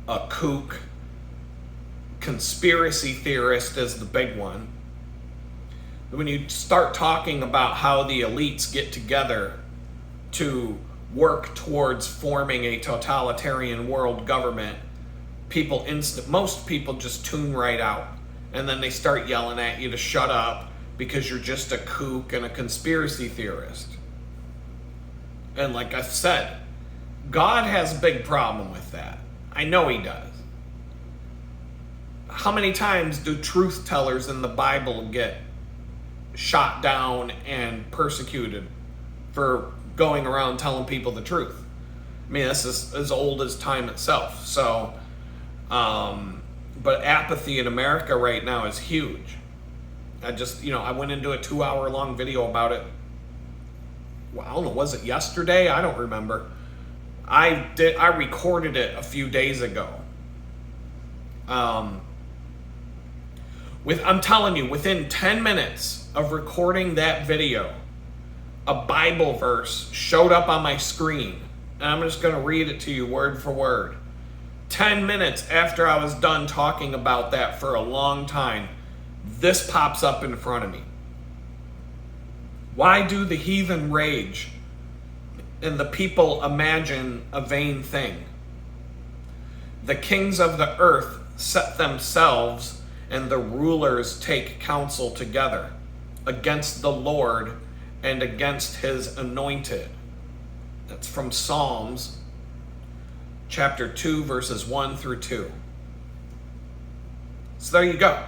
a kook, conspiracy theorist is the big one. When you start talking about how the elites get together to work towards forming a totalitarian world government, most people just tune right out. And then they start yelling at you to shut up because you're just a kook and a conspiracy theorist. And like I said, God has a big problem with that. I know he does. How many times do truth tellers in the Bible get shot down and persecuted for going around telling people the truth? I mean, this is as old as time itself. So, but apathy in America right now is huge. I went into a 2-hour long video about it. Well, I don't know, was it yesterday? I don't remember. I recorded it a few days ago. I'm telling you, within 10 minutes of recording that video, a Bible verse showed up on my screen. And I'm just going to read it to you word for word. 10 minutes after I was done talking about that for a long time, this pops up in front of me. Why do the heathen rage and the people imagine a vain thing? The kings of the earth set themselves, and the rulers take counsel together against the Lord and against his anointed. That's from Psalms chapter 2, verses 1 through 2. So there you go.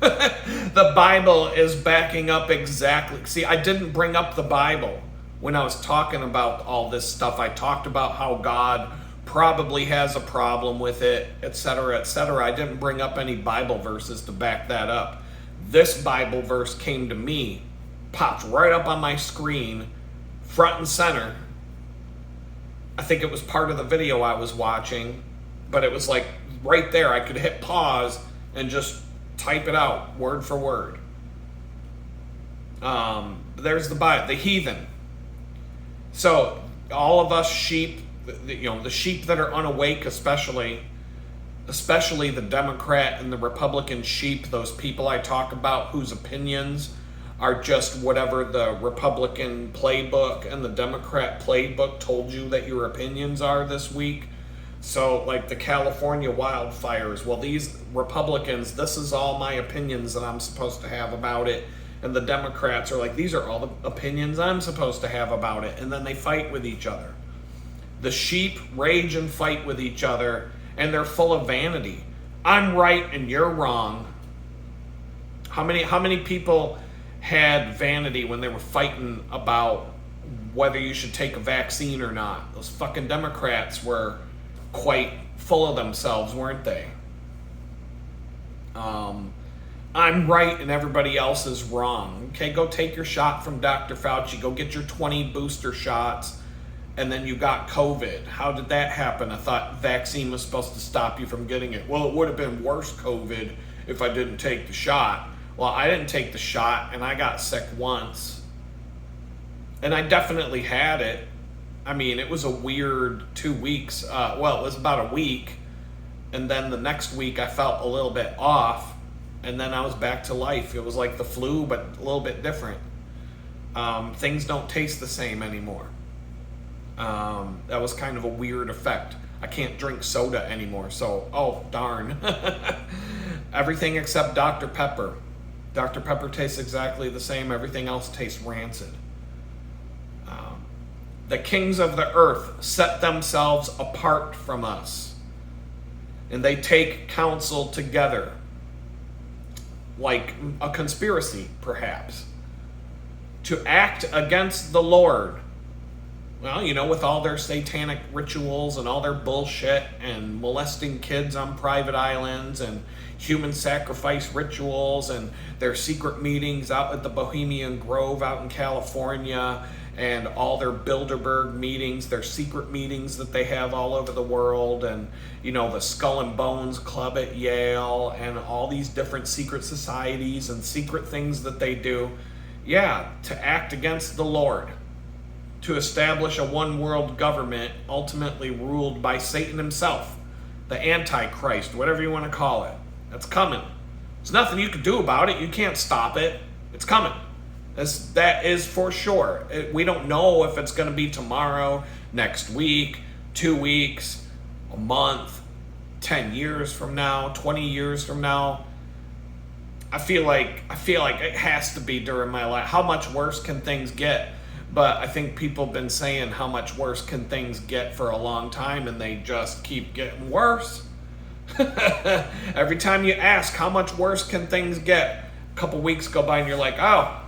The Bible is backing up exactly. See, I didn't bring up the Bible when I was talking about all this stuff. I talked about how God probably has a problem with it, etc., etc. I didn't bring up any Bible verses to back that up. This Bible verse came to me, popped right up on my screen, front and center. I think it was part of the video I was watching, but it was like right there. I could hit pause and just type it out word for word. There's the Bible, the heathen. So all of us sheep the sheep that are unawake, especially the Democrat and the Republican sheep, those people I talk about whose opinions are just whatever the Republican playbook and the Democrat playbook told you that your opinions are this week. So, like the California wildfires, well, these Republicans, this is all my opinions that I'm supposed to have about it. And the Democrats are like, these are all the opinions I'm supposed to have about it. And then they fight with each other. The sheep rage and fight with each other, and they're full of vanity. I'm right and you're wrong. How many people had vanity when they were fighting about whether you should take a vaccine or not? Those fucking Democrats were quite full of themselves, weren't they? I'm right and everybody else is wrong. Okay, go take your shot from Dr. Fauci. Go get your 20 booster shots, and then you got COVID. How did that happen? I thought vaccine was supposed to stop you from getting it. Well, it would have been worse COVID if I didn't take the shot. Well, I didn't take the shot, and I got sick once. And I definitely had it. I mean, it was a weird 2 weeks. It was about a week. And then the next week, I felt a little bit off. And then I was back to life. It was like the flu, but a little bit different. Things don't taste the same anymore. That was kind of a weird effect. I can't drink soda anymore. So, oh, darn. Everything except Dr. Pepper. Dr. Pepper tastes exactly the same. Everything else tastes rancid. The kings of the earth set themselves apart from us, and they take counsel together, like a conspiracy, perhaps, to act against the Lord. Well, with all their satanic rituals and all their bullshit and molesting kids on private islands and human sacrifice rituals and their secret meetings out at the Bohemian Grove out in California and all their Bilderberg meetings, their secret meetings that they have all over the world, and the Skull and Bones Club at Yale, and all these different secret societies and secret things that they do. Yeah, to act against the Lord, to establish a one world government ultimately ruled by Satan himself, the Antichrist, whatever you want to call it. That's coming. There's nothing you can do about it. You can't stop it. It's coming. That is for sure. We don't know if it's going to be tomorrow, next week, 2 weeks, a month, 10 years from now, 20 years from now. I feel like it has to be during my life. How much worse can things get? But I think people have been saying how much worse can things get for a long time, and they just keep getting worse. Every time you ask how much worse can things get, a couple weeks go by and you're like, oh,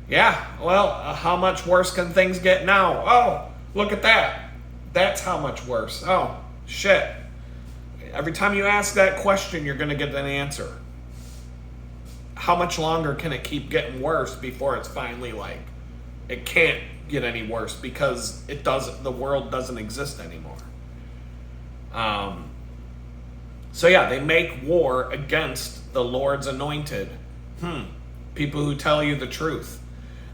yeah, well, how much worse can things get now? Oh, look at that. That's how much worse. Oh, shit. Every time you ask that question, you're going to get an answer. How much longer can it keep getting worse before it's finally like, it can't get any worse because the world doesn't exist anymore. So yeah, they make war against the Lord's anointed. People who tell you the truth.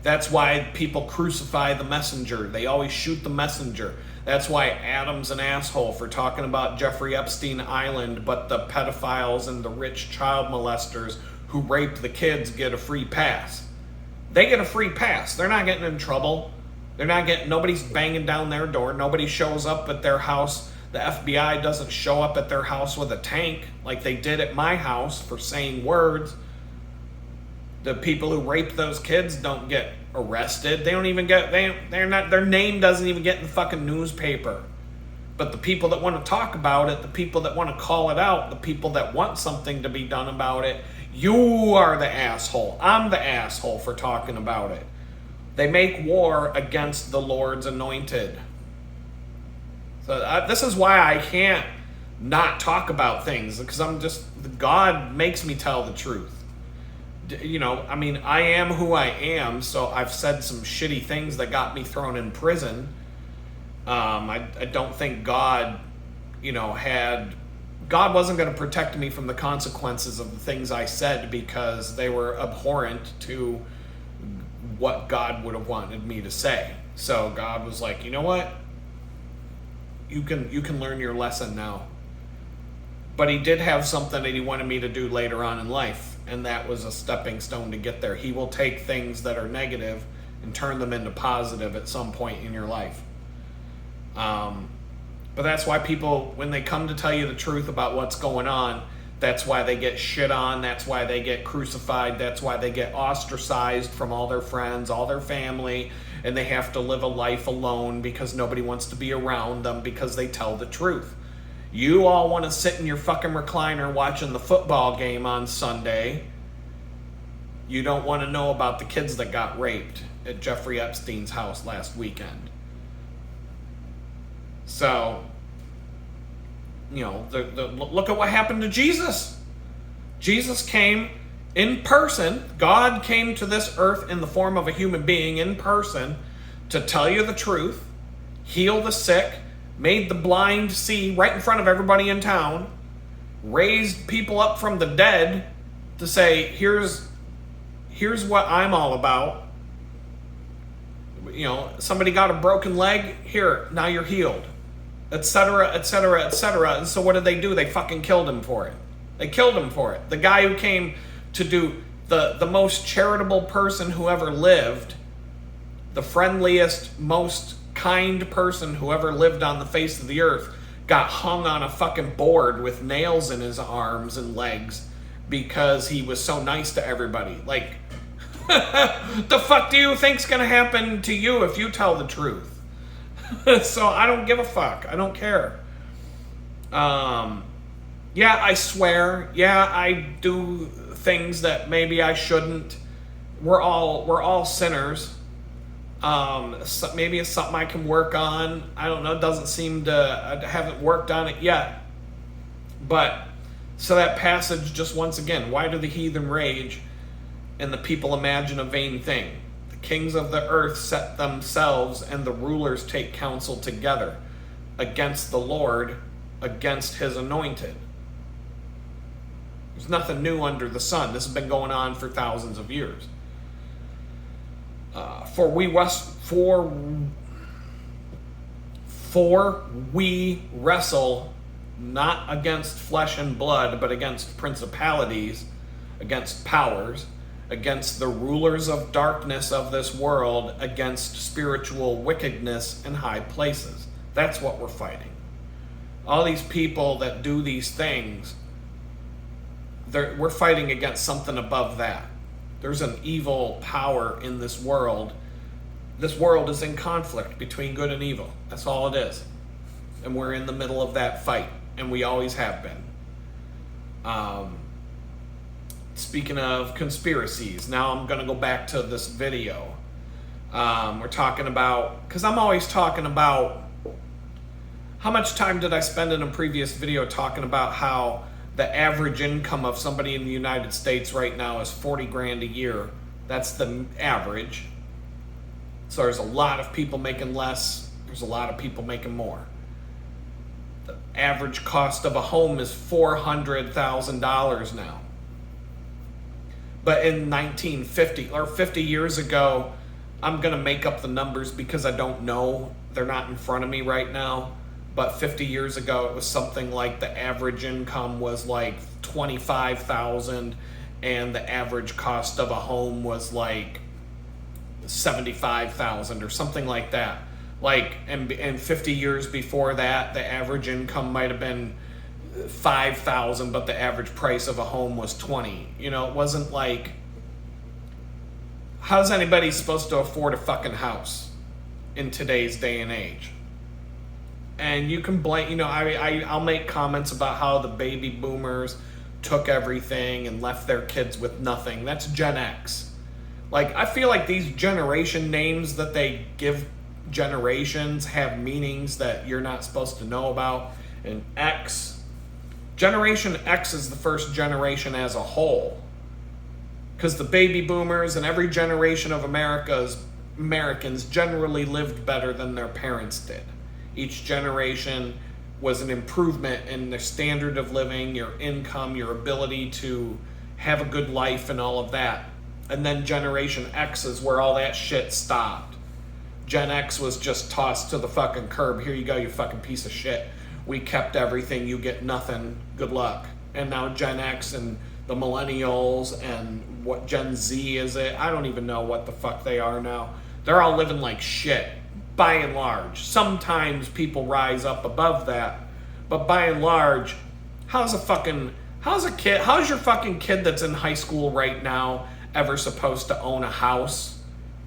That's why people crucify the messenger. They always shoot the messenger. That's why Adam's an asshole for talking about Jeffrey Epstein Island, but the pedophiles and the rich child molesters who rape the kids get a free pass. They get a free pass. They're not getting in trouble. Nobody's banging down their door. Nobody shows up at their house. The FBI doesn't show up at their house with a tank like they did at my house for saying words. The people who rape those kids don't get arrested. They don't even get, their name doesn't even get in the fucking newspaper. But the people that want to talk about it, the people that want to call it out, the people that want something to be done about it, you are the asshole. I'm the asshole for talking about it. They make war against the Lord's anointed. So this is why I can't not talk about things, because God makes me tell the truth. I am who I am, so I've said some shitty things that got me thrown in prison. I don't think God, God wasn't going to protect me from the consequences of the things I said because they were abhorrent to what God would have wanted me to say. So God was like, you know what? you can learn your lesson now. But he did have something that he wanted me to do later on in life, and that was a stepping stone to get there. He will take things that are negative and turn them into positive at some point in your life. But that's why people, when they come to tell you the truth about what's going on, that's why they get shit on, that's why they get crucified, that's why they get ostracized from all their friends, all their family, and they have to live a life alone because nobody wants to be around them because they tell the truth. You all want to sit in your fucking recliner watching the football game on Sunday. You don't want to know about the kids that got raped at Jeffrey Epstein's house last weekend. So, you know, look at what happened to Jesus. Jesus came in person. God came to this earth in the form of a human being in person to tell you the truth, heal the sick, made the blind see right in front of everybody in town, raised people up from the dead to say, here's what I'm all about. You know, somebody got a broken leg, here, now you're healed, etc., etc., etc. And so what did they do? They fucking killed him for it. They killed him for it. The guy who came to do the most charitable person who ever lived, the friendliest, most kind person who ever lived on the face of the earth, got hung on a fucking board with nails in his arms and legs because he was so nice to everybody. Like, the fuck do you think's gonna happen to you if you tell the truth? So I don't give a fuck. I don't care. Yeah, I swear. Yeah, I do things that maybe I shouldn't. We're all sinners. So maybe it's something I can work on. I don't know. It doesn't seem to. I haven't worked on it yet. But so that passage, just once again, why do the heathen rage and the people imagine a vain thing? The kings of the earth set themselves, and the rulers take counsel together against the Lord, against his anointed. There's nothing new under the sun. This has been going on for thousands of years. For we wrestle not against flesh and blood, but against principalities, against powers, against the rulers of darkness of this world, against spiritual wickedness in high places. That's what we're fighting. All these people that do these things, we're fighting against something above that. There's an evil power in this world. This world is in conflict between good and evil. That's all it is. And we're in the middle of that fight, and we always have been. Speaking of conspiracies, now I'm going to go back to this video. We're talking about, because I'm always talking about, how much time did I spend in a previous video talking about how the average income of somebody in the United States right now is 40 grand a year. That's the average. So there's a lot of people making less. There's a lot of people making more. The average cost of a home is $400,000 now. But in 1950 or 50 years ago, I'm going to make up the numbers because I don't know. They're not in front of me right now. But 50 years ago, it was something like the average income was like $25,000, and the average cost of a home was like $75,000 or something like that. Like, and 50 years before that, the average income might have been $5,000, but the average price of a home was $20,000. You know, it wasn't like, how's anybody supposed to afford a fucking house in today's day and age? And you can blame, you know, I'll make comments about how the baby boomers took everything and left their kids with nothing. That's Gen X. Like, I feel like these generation names that they give generations have meanings that you're not supposed to know about. And X, Generation X is the first generation as a whole. Because the baby boomers and every generation of Americans generally lived better than their parents did. Each generation was an improvement in their standard of living, your income, your ability to have a good life and all of that. And then Generation X is where all that shit stopped. Gen X was just tossed to the fucking curb. Here you go, you fucking piece of shit. We kept everything, you get nothing. Good luck. And now Gen X and the millennials and what Gen Z is it? I don't even know what the fuck they are now. They're all living like shit, by and large. Sometimes people rise up above that, but by and large, how's your fucking kid that's in high school right now ever supposed to own a house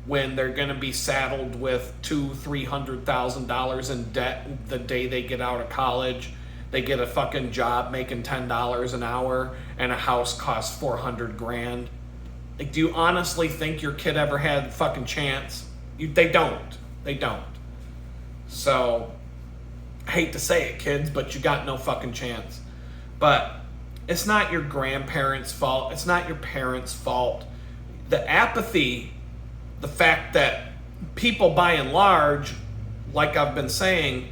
when they're gonna be saddled with $200,000-$300,000 in debt the day they get out of college? They get a fucking job making $10 an hour and a house costs $400,000. Like, do you honestly think your kid ever had a fucking chance? They don't. So, I hate to say it, kids, but you got no fucking chance. But it's not your grandparents' fault. It's not your parents' fault. The apathy, the fact that people by and large, like I've been saying,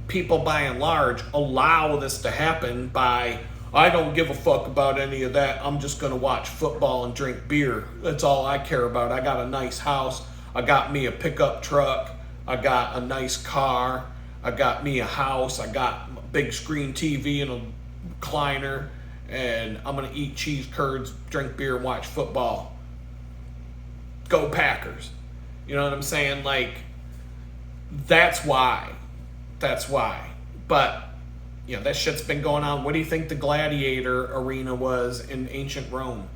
people by and large allow this to happen by, I don't give a fuck about any of that. I'm just going to watch football and drink beer. That's all I care about. I got a nice house. I got me a pickup truck. I got a nice car. I got me a house. I got a big screen TV and a recliner. And I'm going to eat cheese curds, drink beer, and watch football. Go Packers. You know what I'm saying? Like, that's why. But, you know, that shit's been going on. What do you think the gladiator arena was in ancient Rome?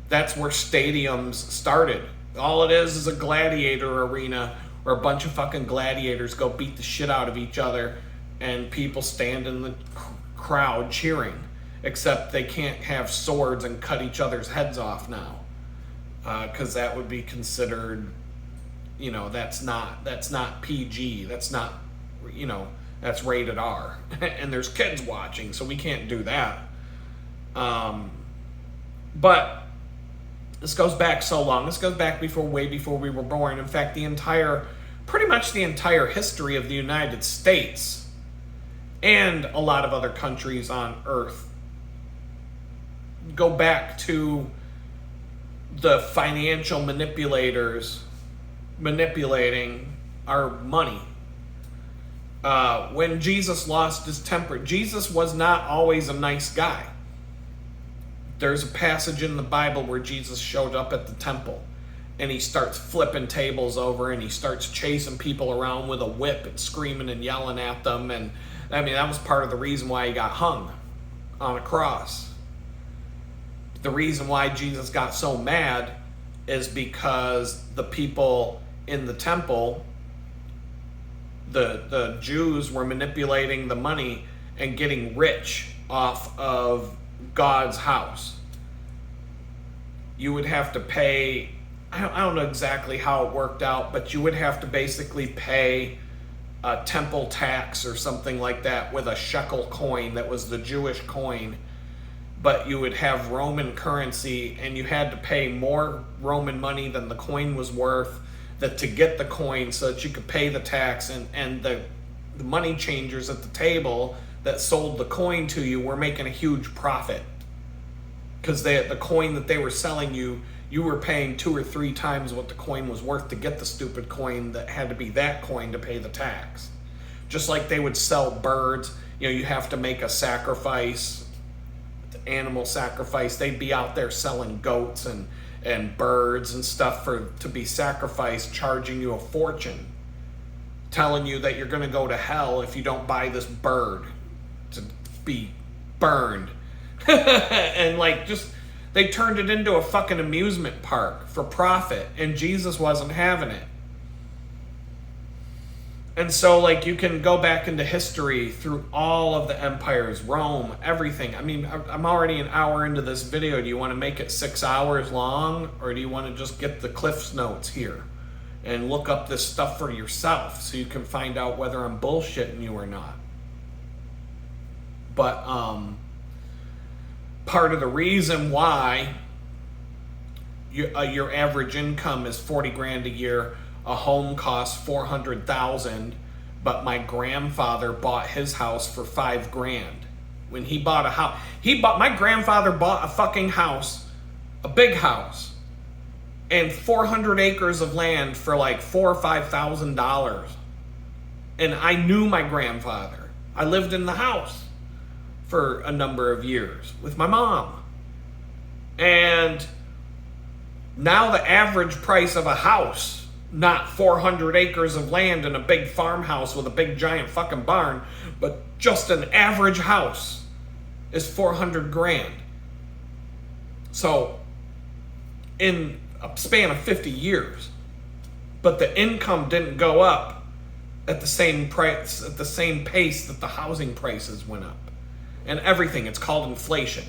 That's where stadiums started. All it is a gladiator arena where a bunch of fucking gladiators go beat the shit out of each other and people stand in the crowd cheering. Except they can't have swords and cut each other's heads off now. Because that would be considered, you know, that's not PG. That's not, you know, that's rated R. And there's kids watching, so we can't do that. But this goes back so long. This goes back way before we were born. In fact, pretty much the entire history of the United States and a lot of other countries on Earth go back to the financial manipulators manipulating our money. When Jesus lost his temper, Jesus was not always a nice guy. There's a passage in the Bible where Jesus showed up at the temple and he starts flipping tables over and he starts chasing people around with a whip and screaming and yelling at them. And I mean, that was part of the reason why he got hung on a cross. The reason why Jesus got so mad is because the people in the temple, the Jews, were manipulating the money and getting rich off of God's house. You would have to pay, I don't know exactly how it worked out, but you would have to basically pay a temple tax or something like that with a shekel coin that was the Jewish coin. But you would have Roman currency and you had to pay more Roman money than the coin was worth to get the coin so that you could pay the tax. And the money changers at the table that sold the coin to you were making a huge profit. Because the coin that they were selling you were paying 2 or 3 times what the coin was worth to get the stupid coin that had to be that coin to pay the tax. Just like they would sell birds. You know, you have to make a sacrifice, animal sacrifice. They'd be out there selling goats and birds and stuff to be sacrificed, charging you a fortune, telling you that you're going to go to hell if you don't buy this bird to be burned. And they turned it into a fucking amusement park for profit, and Jesus wasn't having it. And so, you can go back into history through all of the empires, Rome, everything. I mean, I'm already an hour into this video. Do you want to make it 6 hours long? Or do you want to just get the Cliff's Notes here and look up this stuff for yourself so you can find out whether I'm bullshitting you or not? But part of the reason why your average income is 40 grand a year, a home costs 400,000, but my grandfather bought his house for 5 grand. When he bought a house, my grandfather bought a fucking house, a big house, and 400 acres of land for like $4,000 or $5,000. And I knew my grandfather. I lived in the house for a number of years with my mom. And now the average price of a house, not 400 acres of land and a big farmhouse with a big giant fucking barn, but just an average house, is 400 grand. So in a span of 50 years, but the income didn't go up at the same price, at the same pace that the housing prices went up. And everything, it's called inflation.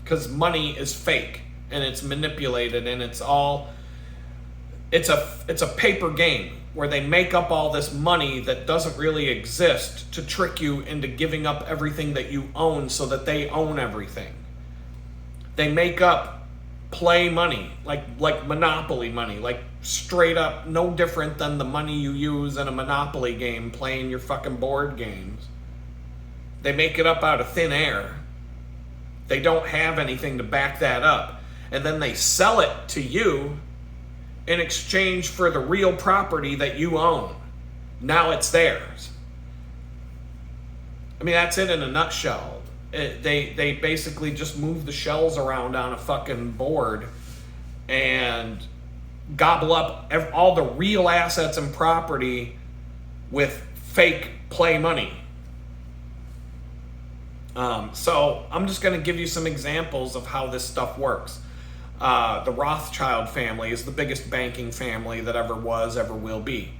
Because money is fake and it's manipulated and it's a paper game where they make up all this money that doesn't really exist to trick you into giving up everything that you own so that they own everything. They make up play money, like Monopoly money, like straight up no different than the money you use in a Monopoly game playing your fucking board games. They make it up out of thin air. They don't have anything to back that up. And then they sell it to you in exchange for the real property that you own. Now it's theirs. I mean, that's it in a nutshell. They basically just move the shells around on a fucking board and gobble up all the real assets and property with fake play money. So I'm just going to give you some examples of how this stuff works. The Rothschild family is the biggest banking family that ever was, ever will be.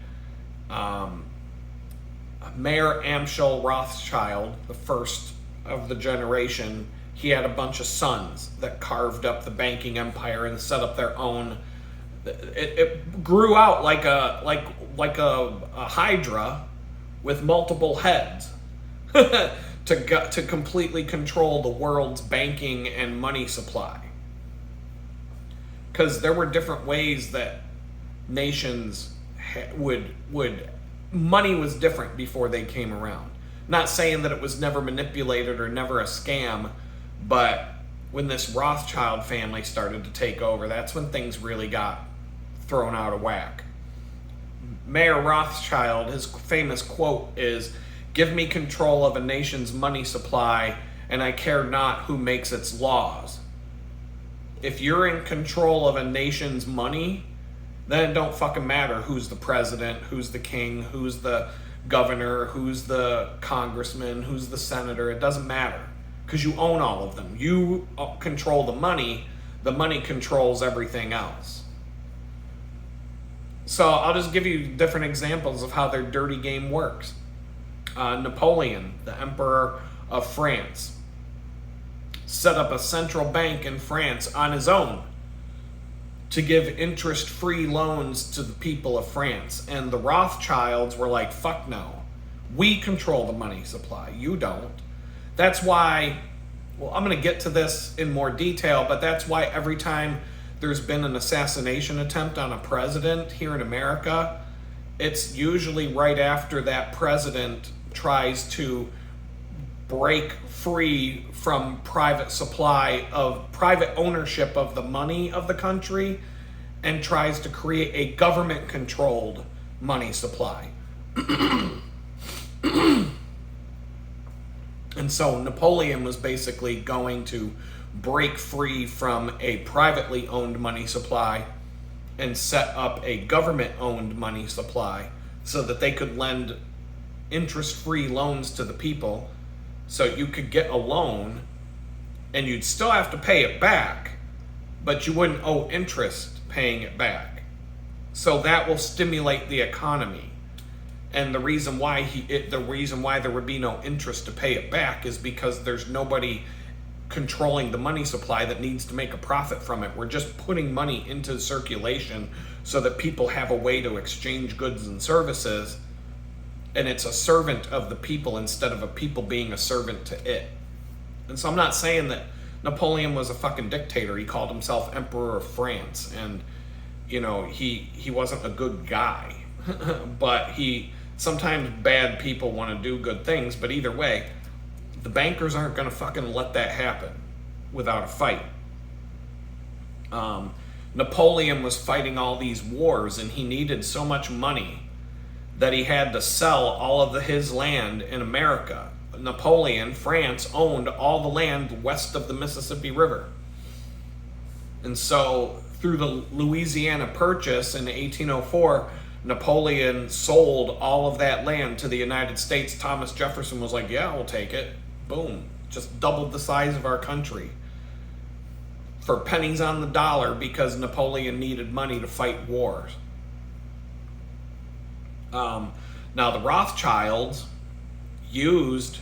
Mayor Amschel Rothschild, the first of the generation, he had a bunch of sons that carved up the banking empire and set up their own. It grew out like a hydra with multiple heads to completely control the world's banking and money supply. Because there were different ways that nations money was different before they came around. Not saying that it was never manipulated or never a scam, but when this Rothschild family started to take over, that's when things really got thrown out of whack. Mayor Rothschild, his famous quote is, "Give me control of a nation's money supply, and I care not who makes its laws." If you're in control of a nation's money, then it don't fucking matter who's the president, who's the king, who's the governor, who's the congressman, who's the senator. It doesn't matter because you own all of them. You control the money controls everything else. So I'll just give you different examples of how their dirty game works. Napoleon, the Emperor of France, set up a central bank in France on his own to give interest-free loans to the people of France. And the Rothschilds were like, fuck no. We control the money supply. You don't. That's why, well, I'm going to get to this in more detail, but that's why every time there's been an assassination attempt on a president here in America, it's usually right after that president tries to break free from private ownership of the money of the country and tries to create a government-controlled money supply. And so Napoleon was basically going to break free from a privately owned money supply and set up a government-owned money supply so that they could lend interest-free loans to the people. So you could get a loan and you'd still have to pay it back, but you wouldn't owe interest paying it back. So that will stimulate the economy. And the reason why there would be no interest to pay it back is because there's nobody controlling the money supply that needs to make a profit from it. We're just putting money into circulation so that people have a way to exchange goods and services, and it's a servant of the people instead of a people being a servant to it. And so I'm not saying that Napoleon was a fucking dictator. He called himself Emperor of France, and he wasn't a good guy. But sometimes bad people want to do good things, but either way, the bankers aren't going to fucking let that happen without a fight. Napoleon was fighting all these wars and he needed so much money that he had to sell all of his land in America. Napoleon, France, owned all the land west of the Mississippi River. And so through the Louisiana Purchase in 1804, Napoleon sold all of that land to the United States. Thomas Jefferson was like, yeah, we'll take it. Boom. Just doubled the size of our country for pennies on the dollar because Napoleon needed money to fight wars. Now, the Rothschilds used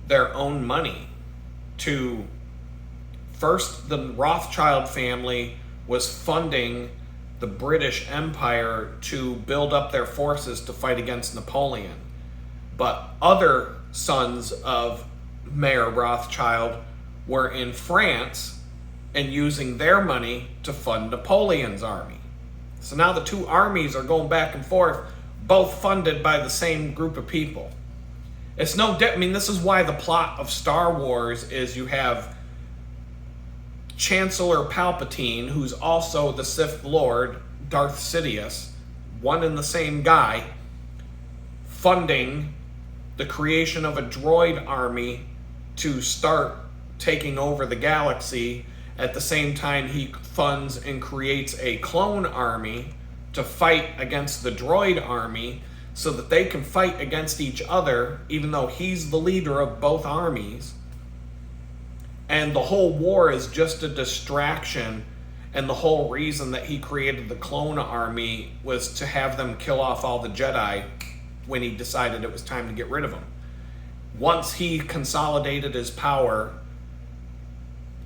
their own money to... First, the Rothschild family was funding the British Empire to build up their forces to fight against Napoleon. But other sons of Mayor Rothschild were in France and using their money to fund Napoleon's army. So now the two armies are going back and forth, both funded by the same group of people. It's no I mean, this is why the plot of Star Wars is you have Chancellor Palpatine, who's also the Sith Lord, Darth Sidious, one and the same guy, funding the creation of a droid army to start taking over the galaxy. At the same time, he funds and creates a clone army to fight against the droid army so that they can fight against each other, even though he's the leader of both armies. And the whole war is just a distraction, and the whole reason that he created the clone army was to have them kill off all the Jedi when he decided it was time to get rid of them. Once he consolidated his power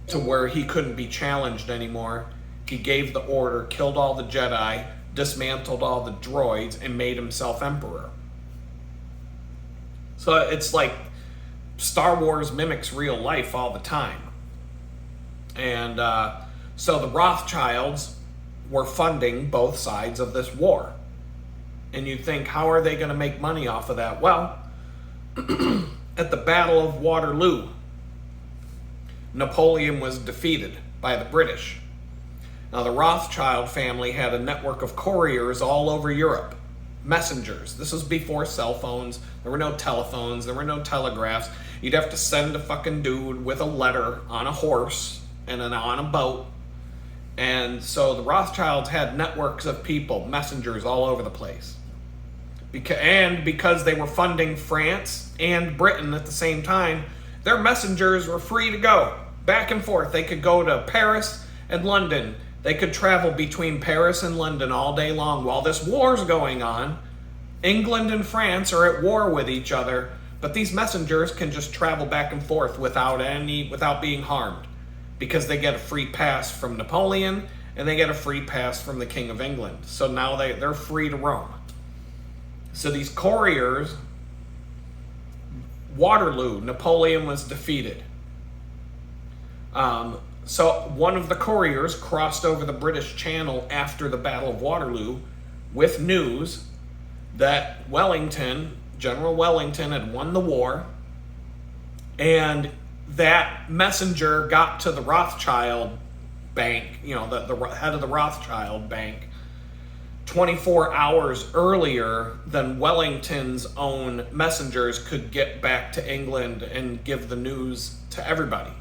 to where he couldn't be challenged anymore, he gave the order, killed all the Jedi, dismantled all the droids, and made himself emperor. So it's like Star Wars mimics real life all the time. And so the Rothschilds were funding both sides of this war. And you think, how are they going to make money off of that? Well, at the Battle of Waterloo, Napoleon was defeated by the British. Now, the Rothschild family had a network of couriers all over Europe, messengers. This was before cell phones. There were no telephones. There were no telegraphs. You'd have to send a fucking dude with a letter on a horse and then on a boat. And so the Rothschilds had networks of people, messengers all over the place. Because they were funding France and Britain at the same time, their messengers were free to go back and forth. They could go to Paris and London. They could travel between Paris and London all day long while this war's going on. England and France are at war with each other, but these messengers can just travel back and forth without being harmed, because they get a free pass from Napoleon and they get a free pass from the King of England. So now they're free to roam. So these couriers, Waterloo, Napoleon was defeated. So one of the couriers crossed over the British Channel after the Battle of Waterloo with news that General Wellington had won the war, and that messenger got to the Rothschild bank, the head of the Rothschild bank, 24 hours earlier than Wellington's own messengers could get back to England and give the news to everybody.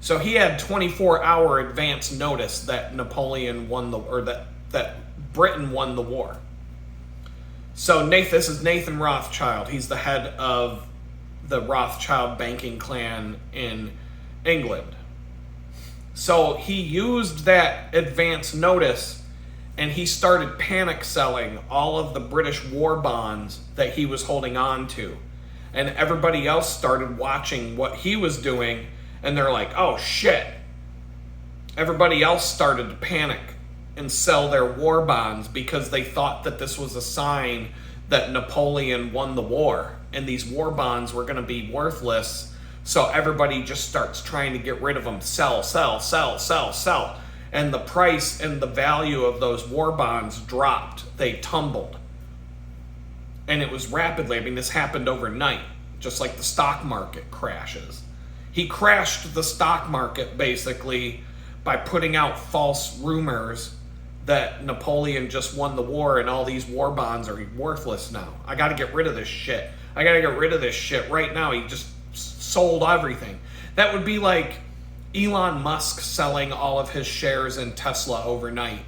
So he had 24-hour advance notice that Napoleon won that Britain won the war. So this is Nathan Rothschild. He's the head of the Rothschild banking clan in England. So he used that advance notice and he started panic selling all of the British war bonds that he was holding on to. And everybody else started watching what he was doing, and they're like, oh shit. Everybody else started to panic and sell their war bonds because they thought that this was a sign that Napoleon won the war and these war bonds were going to be worthless. So everybody just starts trying to get rid of them. Sell, sell, sell, sell, sell. And the price and the value of those war bonds dropped. They tumbled. And it was rapidly. This happened overnight, just like the stock market crashes. He crashed the stock market basically by putting out false rumors that Napoleon just won the war and all these war bonds are worthless now. I got to get rid of this shit. I got to get rid of this shit right now. He just sold everything. That would be like Elon Musk selling all of his shares in Tesla overnight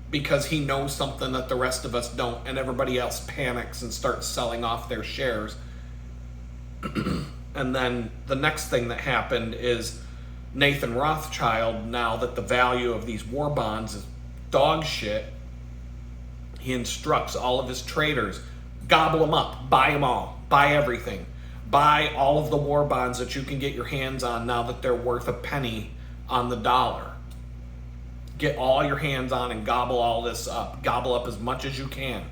because he knows something that the rest of us don't, and everybody else panics and starts selling off their shares. And then the next thing that happened is Nathan Rothschild, now that the value of these war bonds is dog shit, he instructs all of his traders, gobble them up, buy them all, buy everything. Buy all of the war bonds that you can get your hands on now that they're worth a penny on the dollar. Get all your hands on and gobble all this up. Gobble up as much as you can.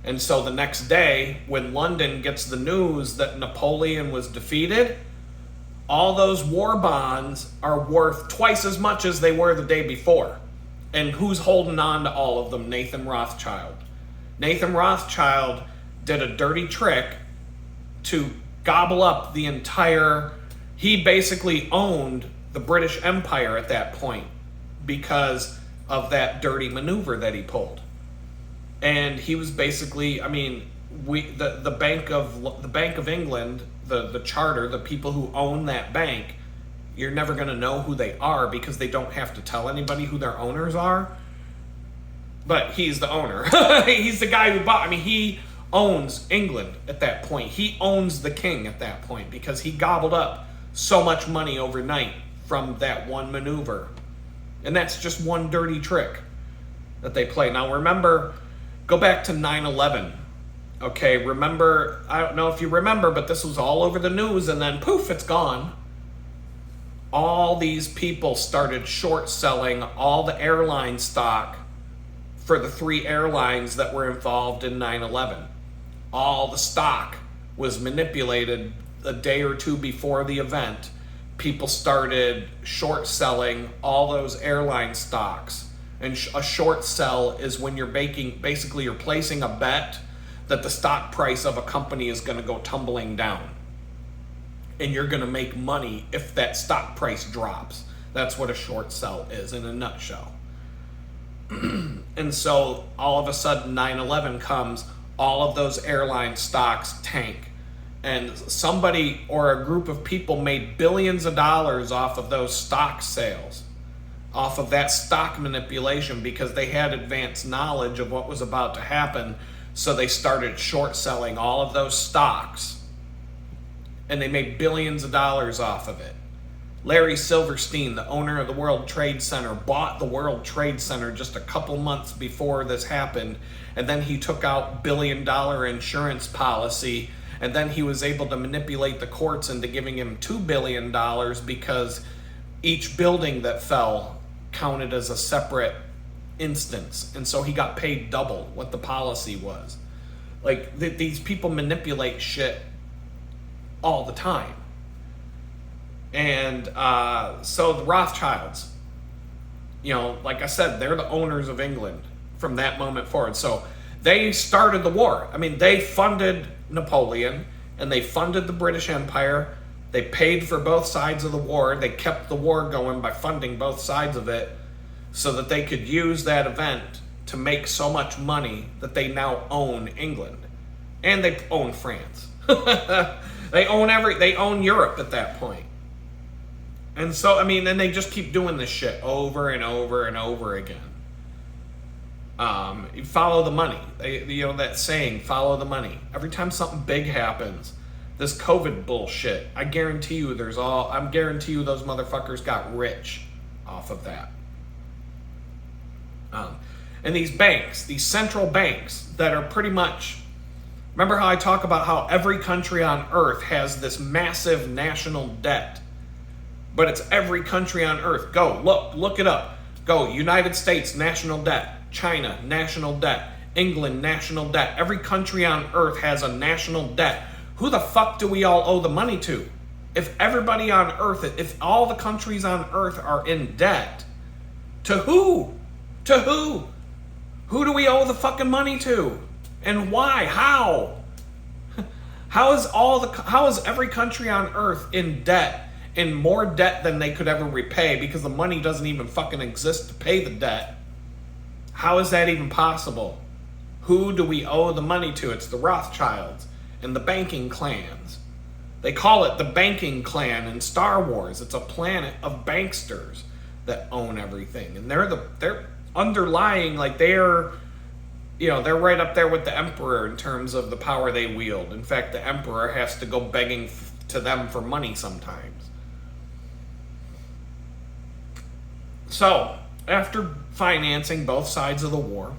And so the next day, when London gets the news that Napoleon was defeated, all those war bonds are worth twice as much as they were the day before. And who's holding on to all of them? Nathan Rothschild. Nathan Rothschild did a dirty trick to gobble up the entire... He basically owned the British Empire at that point because of that dirty maneuver that he pulled. And he was basically, I mean, the Bank of England, the charter, the people who own that bank, you're never going to know who they are because they don't have to tell anybody who their owners are. But he's the owner. He's the guy who bought. I mean, he owns England at that point. He owns the king at that point because he gobbled up so much money overnight from that one maneuver. And that's just one dirty trick that they play. Now remember, go back to 9/11. Okay, remember, I don't know if you remember, but this was all over the news and then poof, it's gone. All these people started short selling all the airline stock for the 3 airlines that were involved in 9/11. All the stock was manipulated a day or two before the event. People started short selling all those airline stocks. And a short sell is when you're basically you're placing a bet that the stock price of a company is going to go tumbling down. And you're going to make money if that stock price drops. That's what a short sell is in a nutshell. And so all of a sudden 9/11 comes, all of those airline stocks tank. And somebody or a group of people made billions of dollars off of those stock sales, off of that stock manipulation because they had advanced knowledge of what was about to happen. So they started short selling all of those stocks and they made billions of dollars off of it. Larry Silverstein, the owner of the World Trade Center, bought the World Trade Center just a couple months before this happened. And then he took out billion-dollar insurance policy. And then he was able to manipulate the courts into giving him $2 billion because each building that fell counted as a separate instance. And so he got paid double what the policy was. Like, these people manipulate shit all the time. And so the Rothschilds, you know, like I said, they're the owners of England from that moment forward. So they started the war. I mean, they funded Napoleon and they funded the British Empire. They paid for both sides of the war. They kept the war going by funding both sides of it so that they could use that event to make so much money that they now own England. And they own France. They own Europe at that point. And so, I mean, then they just keep doing this shit over and over and over again. You follow the money. You know that saying, follow the money. Every time something big happens, this COVID bullshit, I guarantee you those motherfuckers got rich off of that. And these banks, these central banks that are pretty much, remember how I talk about how every country on earth has this massive national debt? But it's every country on earth. Go, look it up. Go, United States, national debt. China, national debt. England, national debt. Every country on earth has a national debt. Who the fuck do we all owe the money to? If everybody on earth, if all the countries on earth are in debt, to who? To who? Who do we owe the fucking money to? And why? How? How is every country on earth in debt? in more debt than they could ever repay because the money doesn't even fucking exist to pay the debt. How is that even possible? Who do we owe the money to? It's the Rothschilds and the banking clans. They call it the banking clan in Star Wars. It's a planet of banksters that own everything. And they're underlying, like they're right up there with the emperor in terms of the power they wield. In fact, the emperor has to go begging to them for money sometimes. So, after financing both sides of the war,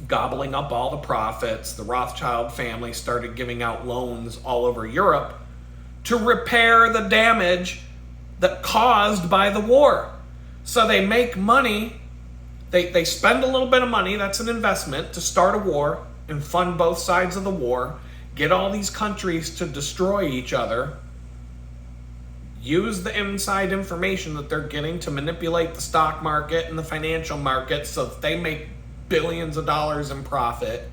gobbling up all the profits, the Rothschild family started giving out loans all over Europe to repair the damage that caused by the war. So they make money, they spend a little bit of money, that's an investment, to start a war and fund both sides of the war, get all these countries to destroy each other, use the inside information that they're getting to manipulate the stock market and the financial market so that they make billions of dollars in profit.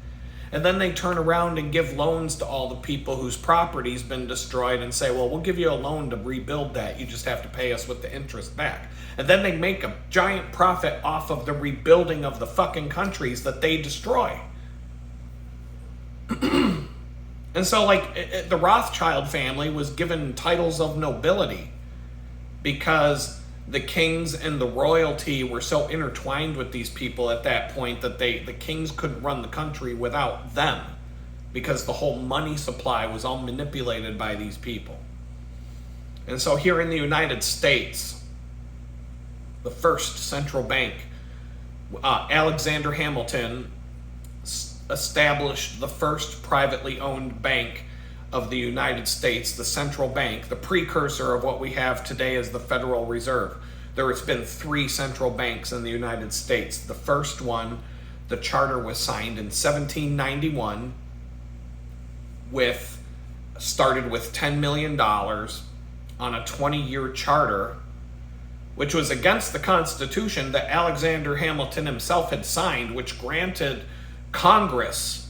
And then they turn around and give loans to all the people whose property's been destroyed and say, well, we'll give you a loan to rebuild that. You just have to pay us with the interest back. And then they make a giant profit off of the rebuilding of the fucking countries that they destroy. And so, like, the Rothschild family was given titles of nobility because the kings and the royalty were so intertwined with these people at that point that the kings couldn't run the country without them, because the whole money supply was all manipulated by these people. And so here in the United States, the first central bank, Alexander Hamilton established the first privately owned bank of the United States, the central bank, the precursor of what we have today as the Federal Reserve. There has been 3 central banks in the United States. The first one, the charter was signed in 1791, started with $10 million on a 20-year charter, which was against the Constitution that Alexander Hamilton himself had signed, which granted Congress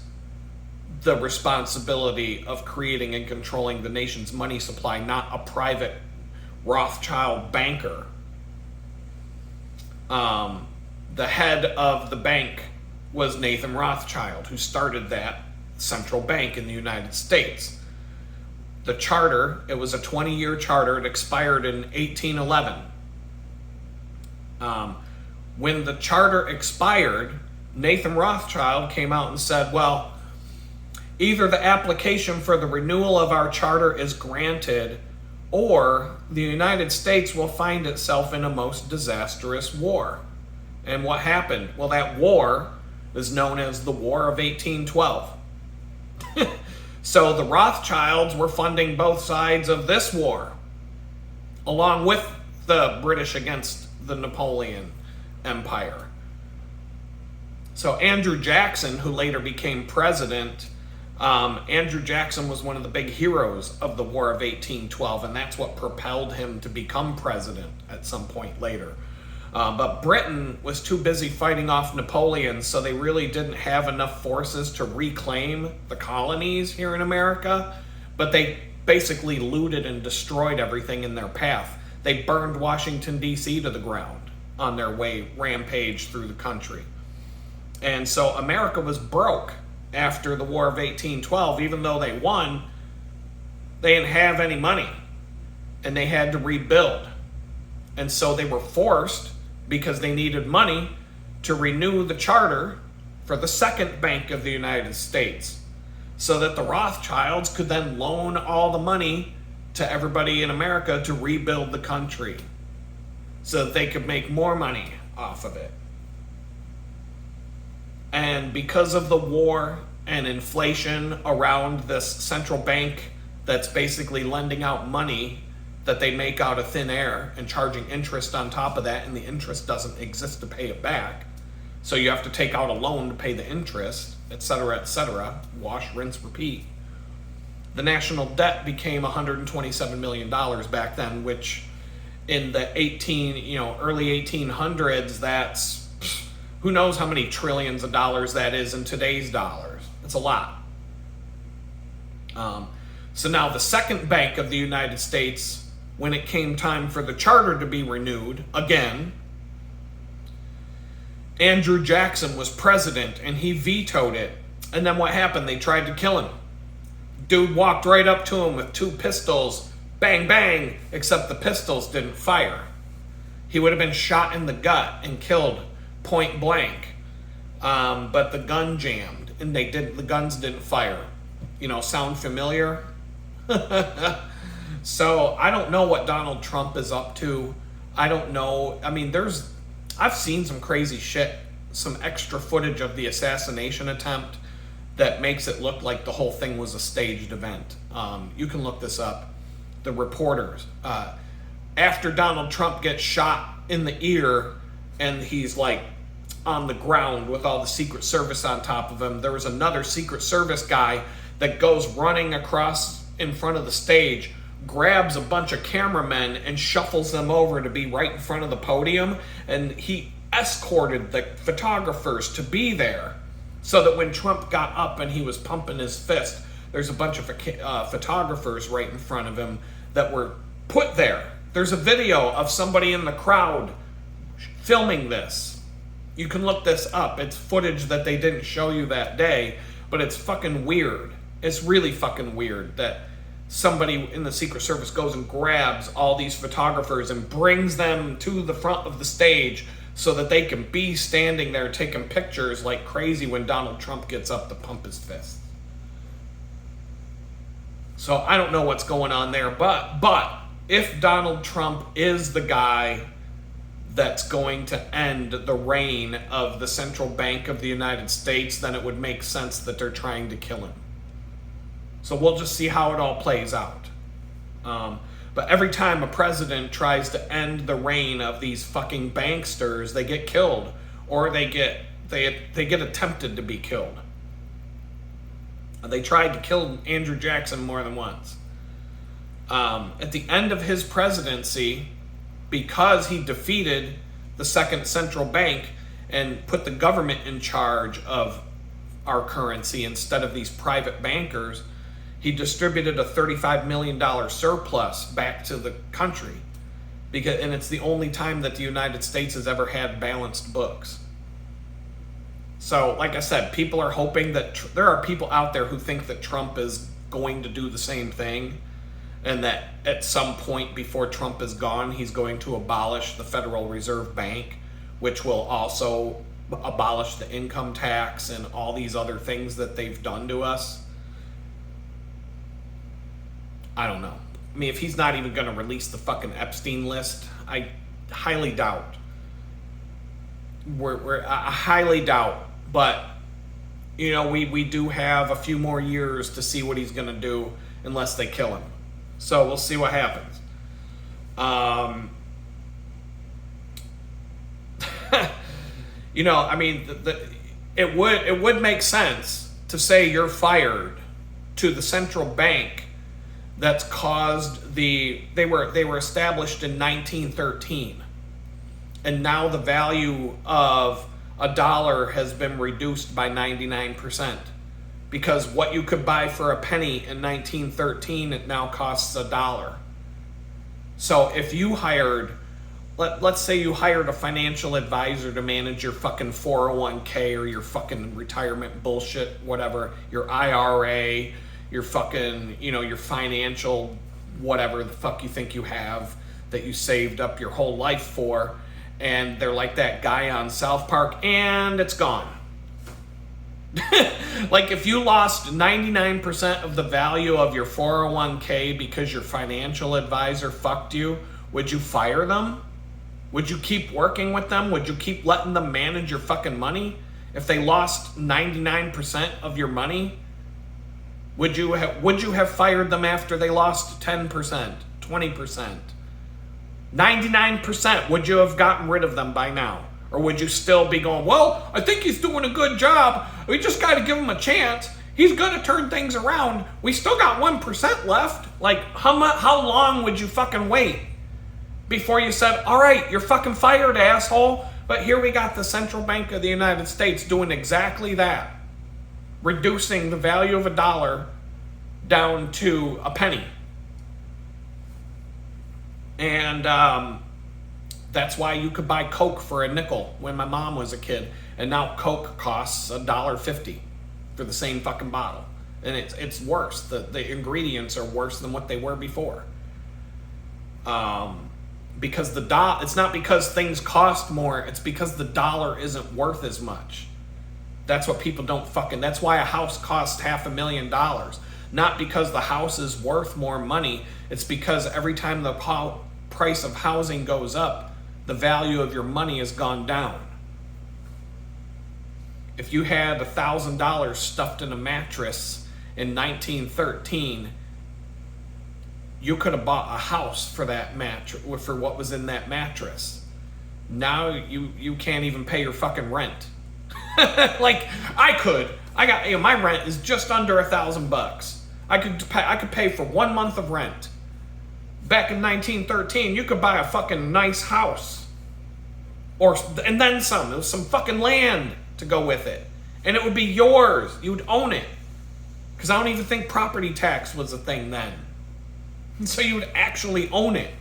the responsibility of creating and controlling the nation's money supply, not a private Rothschild banker. The head of the bank was Nathan Rothschild, who started that central bank in the United States. The charter, it was a 20-year charter. It expired in 1811. When the charter expired, Nathan Rothschild came out and said, well, either the application for the renewal of our charter is granted, or the United States will find itself in a most disastrous war. And what happened? Well, that war is known as the War of 1812. So the Rothschilds were funding both sides of this war, along with the British against the Napoleon Empire. So Andrew Jackson, who later became president, Andrew Jackson was one of the big heroes of the War of 1812, and that's what propelled him to become president at some point later. But Britain was too busy fighting off Napoleon, so they really didn't have enough forces to reclaim the colonies here in America, but they basically looted and destroyed everything in their path. They burned Washington, D.C. to the ground on their way rampage through the country. And so America was broke after the War of 1812. Even though they won, they didn't have any money, and they had to rebuild. And so they were forced, because they needed money, to renew the charter for the second Bank of the United States, so that the Rothschilds could then loan all the money to everybody in America to rebuild the country, so that they could make more money off of it. And because of the war and inflation around this central bank that's basically lending out money that they make out of thin air and charging interest on top of that, and the interest doesn't exist to pay it back, so you have to take out a loan to pay the interest, etc., wash, rinse, repeat. The national debt became $127 million back then, which in the early 1800s, that's who knows how many trillions of dollars that is in today's dollars. It's a lot. So now the second Bank of the United States when it came time for the charter to be renewed again, Andrew Jackson was president and he vetoed it. And then what happened? They tried to kill him. Dude walked right up to him with 2 pistols, bang, bang, except the pistols didn't fire. He would have been shot in the gut and killed point blank. But the gun jammed and the guns didn't fire. Sound familiar? So I don't know what Donald Trump is up to. I don't know. I mean, I've seen some crazy shit, some extra footage of the assassination attempt that makes it look like the whole thing was a staged event. You can look this up. The reporters, after Donald Trump gets shot in the ear and he's like on the ground with all the Secret Service on top of him, there was another Secret Service guy that goes running across in front of the stage, grabs a bunch of cameramen and shuffles them over to be right in front of the podium, and he escorted the photographers to be there so that when Trump got up and he was pumping his fist, there's a bunch of photographers right in front of him that were put there. There's a video of somebody in the crowd filming this. You can look this up. It's footage that they didn't show you that day, but it's fucking weird. It's really fucking weird that somebody in the Secret Service goes and grabs all these photographers and brings them to the front of the stage so that they can be standing there taking pictures like crazy when Donald Trump gets up to pump his fist. So I don't know what's going on there, but if Donald Trump is the guy that's going to end the reign of the central bank of the United States, then it would make sense that they're trying to kill him. So we'll just see how it all plays out. But every time a president tries to end the reign of these fucking banksters, they get killed, or they get attempted to be killed. They tried to kill Andrew Jackson more than once. At the end of his presidency, because he defeated the second central bank and put the government in charge of our currency instead of these private bankers, he distributed a $35 million surplus back to the country. And it's the only time that the United States has ever had balanced books. So, like I said, people are hoping that there are people out there who think that Trump is going to do the same thing, and that at some point before Trump is gone, he's going to abolish the Federal Reserve Bank, which will also abolish the income tax and all these other things that they've done to us. I don't know. I mean, if he's not even going to release the fucking Epstein list, I highly doubt. I highly doubt. But, we do have a few more years to see what he's going to do unless they kill him. So we'll see what happens. It would make sense to say you're fired to the central bank that's caused they were established in 1913, and now the value of $1 has been reduced by 99%, because what you could buy for a penny in 1913, it now costs $1. So if you hired, let's say you hired a financial advisor to manage your fucking 401k or your fucking retirement bullshit, whatever, your IRA, your fucking, your financial whatever the fuck you think you have that you saved up your whole life for, and they're like that guy on South Park, and it's gone. Like, if you lost 99% of the value of your 401k because your financial advisor fucked you, would you fire them? Would you keep working with them? Would you keep letting them manage your fucking money? If they lost 99% of your money, would you have fired them after they lost 10%, 20%? 99%, would you have gotten rid of them by now? Or would you still be going, well, I think he's doing a good job. We just got to give him a chance. He's going to turn things around. We still got 1% left. Like, how long would you fucking wait before you said, all right, you're fucking fired, asshole. But here we got the Central Bank of the United States doing exactly that. Reducing the value of $1 down to a penny. And that's why you could buy Coke for a nickel when my mom was a kid. And now Coke costs $1.50 for the same fucking bottle. And it's worse. The ingredients are worse than what they were before. Because it's not because things cost more, it's because the dollar isn't worth as much. That's what people don't that's why a house costs $500,000. Not because the house is worth more money, it's because every time the price of housing goes up, the value of your money has gone down. If you had $1,000 stuffed in a mattress in 1913, you could have bought a house for that mattress, for what was in that mattress. Now you can't even pay your fucking rent. Like I got my rent is just under $1,000. I could pay for 1 month of rent. Back in 1913, you could buy a fucking nice house, and then some. There was some fucking land to go with it, and it would be yours. You would own it, because I don't even think property tax was a thing then. So you would actually own it.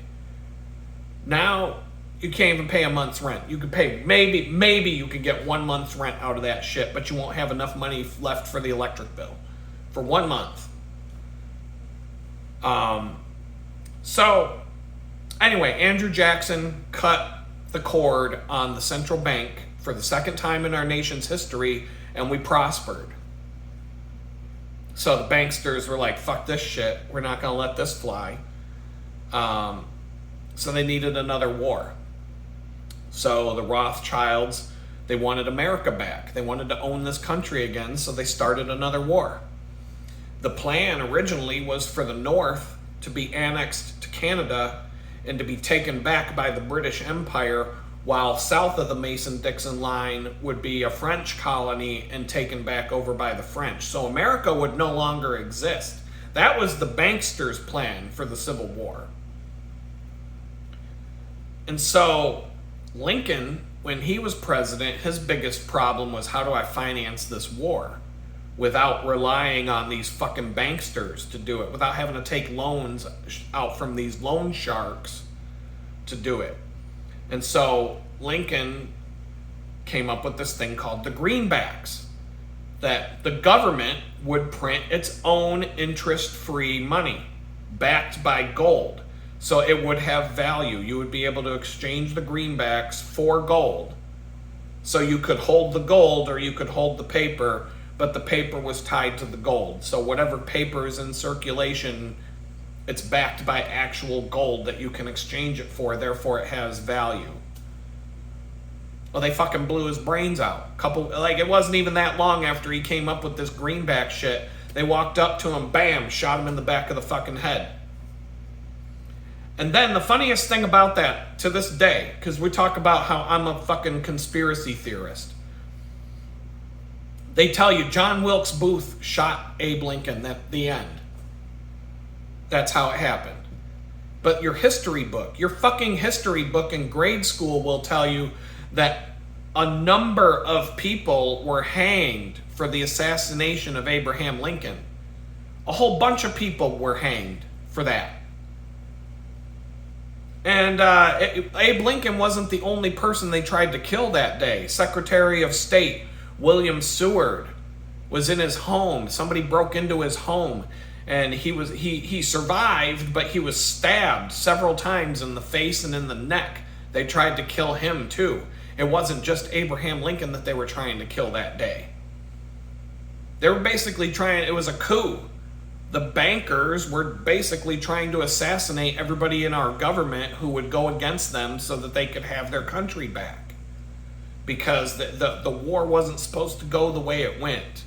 Now you can't even pay a month's rent. You could pay maybe you could get 1 month's rent out of that shit, but you won't have enough money left for the electric bill for 1 month. So anyway, Andrew Jackson cut the cord on the central bank for the second time in our nation's history, and we prospered. So the banksters were like, fuck this shit, we're not going to let this fly. So they needed another war. So the Rothschilds, they wanted America back. They wanted to own this country again, so they started another war. The plan originally was for the North to be annexed to Canada and to be taken back by the British Empire, while south of the Mason-Dixon line would be a French colony and taken back over by the French. So America would no longer exist. That was the banksters' plan for the Civil War. And so Lincoln, when he was president, his biggest problem was, how do I finance this war without relying on these fucking banksters to do it, without having to take loans out from these loan sharks to do it. And so Lincoln came up with this thing called the greenbacks, that the government would print its own interest-free money backed by gold. So it would have value. You would be able to exchange the greenbacks for gold. So you could hold the gold or you could hold the paper, but the paper was tied to the gold. So whatever paper is in circulation, it's backed by actual gold that you can exchange it for, therefore it has value. Well, they fucking blew his brains out. It wasn't even that long after he came up with this greenback shit. They walked up to him, bam, shot him in the back of the fucking head. And then the funniest thing about that to this day, because we talk about how I'm a fucking conspiracy theorist. They tell you John Wilkes Booth shot Abe Lincoln at the end. That's how it happened. But your fucking history book in grade school will tell you that a number of people were hanged for the assassination of Abraham Lincoln. A whole bunch of people were hanged for that. And Abe Lincoln wasn't the only person they tried to kill that day. Secretary of State William Seward was in his home. Somebody broke into his home, and he survived, but he was stabbed several times in the face and in the neck. They tried to kill him too. It wasn't just Abraham Lincoln that they were trying to kill that day. They were basically it was a coup. The bankers were basically trying to assassinate everybody in our government who would go against them so that they could have their country back. Because the war wasn't supposed to go the way it went.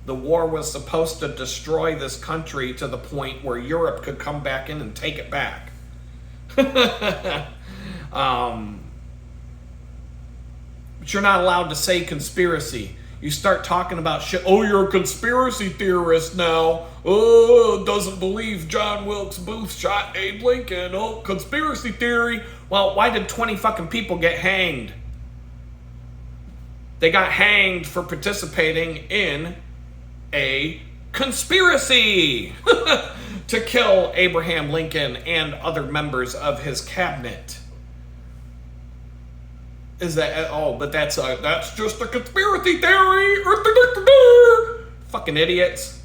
The war was supposed to destroy this country to the point where Europe could come back in and take it back. But you're not allowed to say conspiracy. You start talking about shit. Oh, you're a conspiracy theorist now. Oh, doesn't believe John Wilkes Booth shot Abe Lincoln. Oh, conspiracy theory. Well, why did 20 fucking people get hanged? They got hanged for participating in a conspiracy to kill Abraham Lincoln and other members of his cabinet. Is that, oh, but that's just a conspiracy theory. Fucking idiots.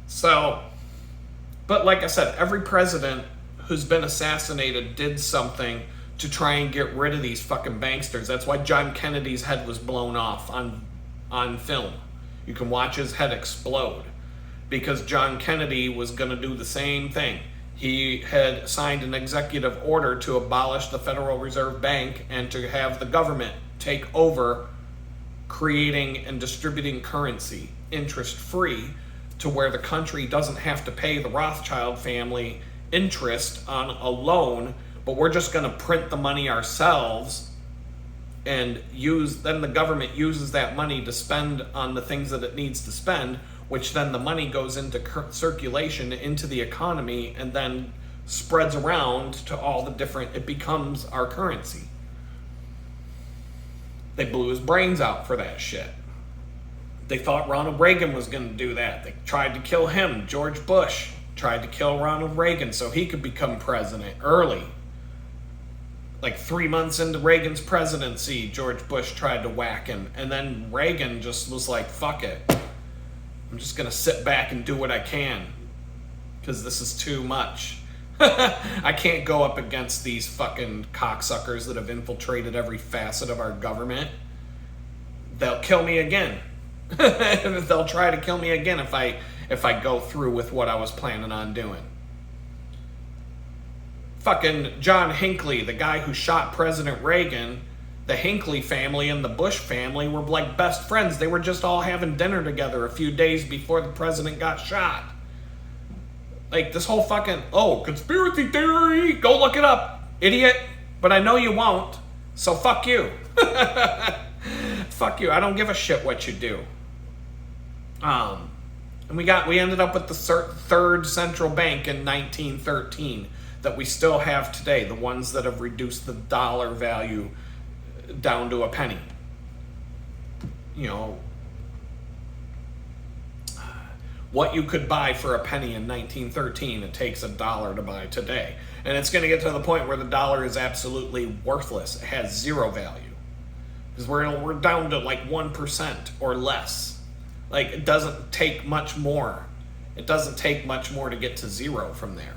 So, but like I said, every president who's been assassinated did something to try and get rid of these fucking banksters. That's why John Kennedy's head was blown off on film. You can watch his head explode. Because John Kennedy was going to do the same thing. He had signed an executive order to abolish the Federal Reserve Bank and to have the government take over creating and distributing currency interest-free to where the country doesn't have to pay the Rothschild family interest on a loan, but we're just going to print the money ourselves and then the government uses that money to spend on the things that it needs to spend, which then the money goes into circulation, into the economy, and then spreads around to all the different, it becomes our currency. They blew his brains out for that shit. They thought Ronald Reagan was going to do that. They tried to kill him. George Bush tried to kill Ronald Reagan so he could become president early. Like 3 months into Reagan's presidency, George Bush tried to whack him. And then Reagan just was like, fuck it. I'm just going to sit back and do what I can. Because this is too much. I can't go up against these fucking cocksuckers that have infiltrated every facet of our government. They'll kill me again. They'll try to kill me again if I go through with what I was planning on doing. Fucking John Hinckley, the guy who shot President Reagan, the Hinckley family and the Bush family were like best friends. They were just all having dinner together a few days before the president got shot. Like this whole fucking, conspiracy theory, go look it up, idiot. But I know you won't, so fuck you. Fuck you, I don't give a shit what you do. And we ended up with the third central bank in 1913 that we still have today, the ones that have reduced the dollar value down to a penny. You know, what you could buy for a penny in 1913, it takes $1 to buy today. And it's going to get to the point where the dollar is absolutely worthless. It has zero value. Because we're down to like 1% or less. Like, it doesn't take much more. It doesn't take much more to get to zero from there.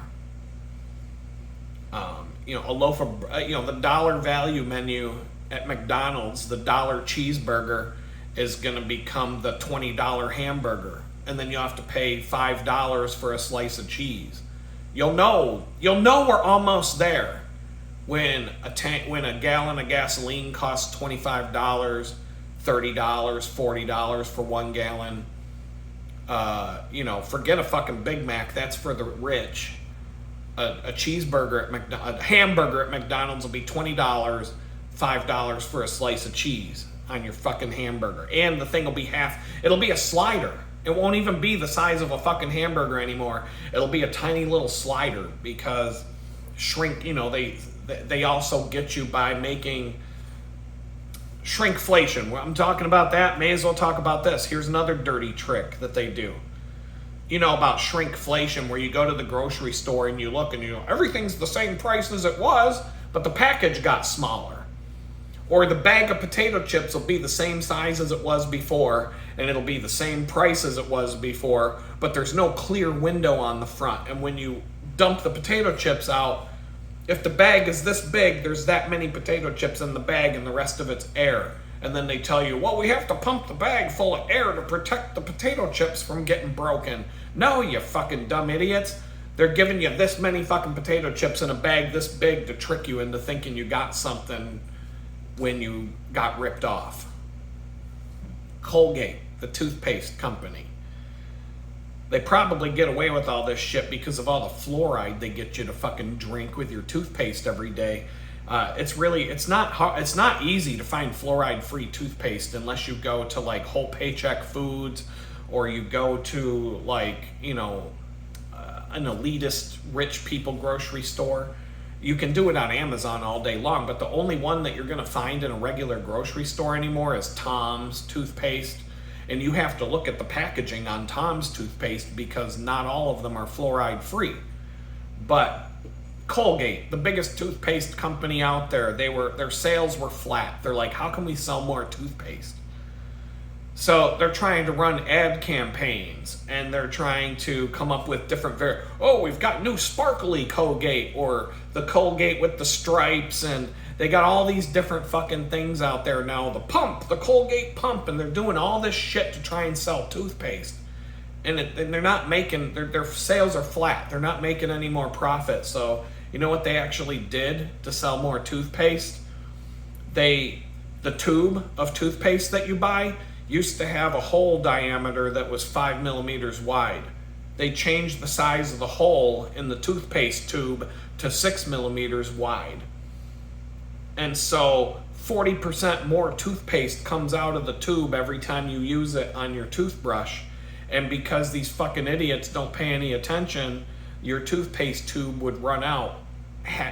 A loaf of, the dollar value menu at McDonald's, the $1 cheeseburger is going to become the $20 hamburger. And then you'll have to pay $5 for a slice of cheese. You'll know we're almost there when a gallon of gasoline costs $25, $30, $40 for 1 gallon. Forget a fucking Big Mac. That's for the rich. A cheeseburger a hamburger at McDonald's will be $20, $5 for a slice of cheese on your fucking hamburger. And the thing will be it'll be a slider. It won't even be the size of a fucking hamburger anymore. It'll be a tiny little slider because they also get you by making shrinkflation. Well, I'm talking about that. May as well talk about this. Here's another dirty trick that they do. You know about shrinkflation, where you go to the grocery store and you look and everything's the same price as it was, but the package got smaller. Or the bag of potato chips will be the same size as it was before, and it'll be the same price as it was before, but there's no clear window on the front. And when you dump the potato chips out, if the bag is this big, there's that many potato chips in the bag and the rest of it's air. And then they tell you, well, we have to pump the bag full of air to protect the potato chips from getting broken. No, you fucking dumb idiots. They're giving you this many fucking potato chips in a bag this big to trick you into thinking you got something when you got ripped off. Colgate, the toothpaste company. They probably get away with all this shit because of all the fluoride they get you to fucking drink with your toothpaste every day. It's not easy to find fluoride-free toothpaste unless you go to like Whole Paycheck Foods, or you go to an elitist rich people grocery store. You can do it on Amazon all day long, but the only one that you're going to find in a regular grocery store anymore is Tom's toothpaste. And you have to look at the packaging on Tom's toothpaste because not all of them are fluoride free. But Colgate, the biggest toothpaste company out there, their sales were flat. They're like, how can we sell more toothpaste? So they're trying to run ad campaigns, and they're trying to come up with different we've got new sparkly Colgate, or the Colgate with the stripes, and they got all these different fucking things out there now. The Colgate pump, and they're doing all this shit to try and sell toothpaste. And they're not making, their sales are flat. They're not making any more profit. So you know what they actually did to sell more toothpaste? The tube of toothpaste that you buy used to have a hole diameter that was 5 millimeters wide. They changed the size of the hole in the toothpaste tube to 6 millimeters wide. And so 40% more toothpaste comes out of the tube every time you use it on your toothbrush. And because these fucking idiots don't pay any attention, your toothpaste tube would run out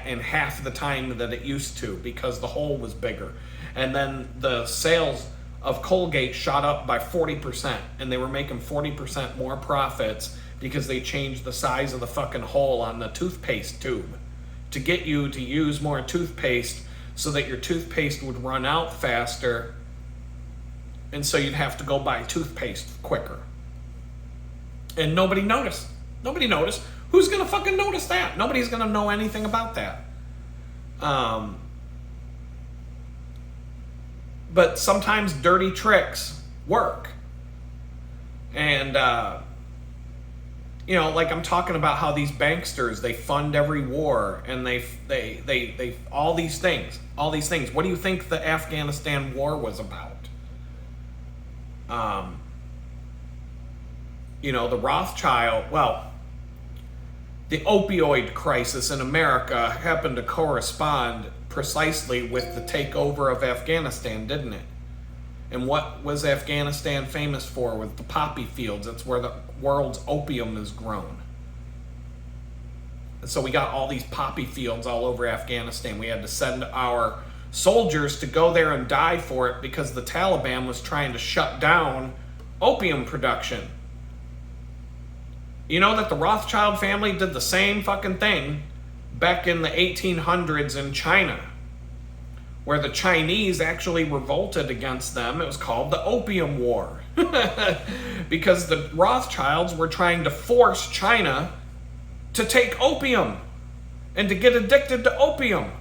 in half the time that it used to because the hole was bigger. And then the sales of Colgate shot up by 40%, and they were making 40% more profits because they changed the size of the fucking hole on the toothpaste tube to get you to use more toothpaste so that your toothpaste would run out faster, and so you'd have to go buy toothpaste quicker. And nobody noticed. Nobody noticed. Who's gonna fucking notice that? Nobody's gonna know anything about that. But sometimes dirty tricks work. And, like I'm talking about how these banksters, they fund every war, and they all these things. What do you think the Afghanistan war was about? The Rothschild, the opioid crisis in America happened to correspond precisely with the takeover of Afghanistan, didn't it? And what was Afghanistan famous for? With the poppy fields. That's where the world's opium is grown. And so we got all these poppy fields all over Afghanistan. We had to send our soldiers to go there and die for it because the Taliban was trying to shut down opium production. You know that the Rothschild family did the same fucking thing back in the 1800s in China, where the Chinese actually revolted against them. It was called the Opium War because the Rothschilds were trying to force China to take opium and to get addicted to opium,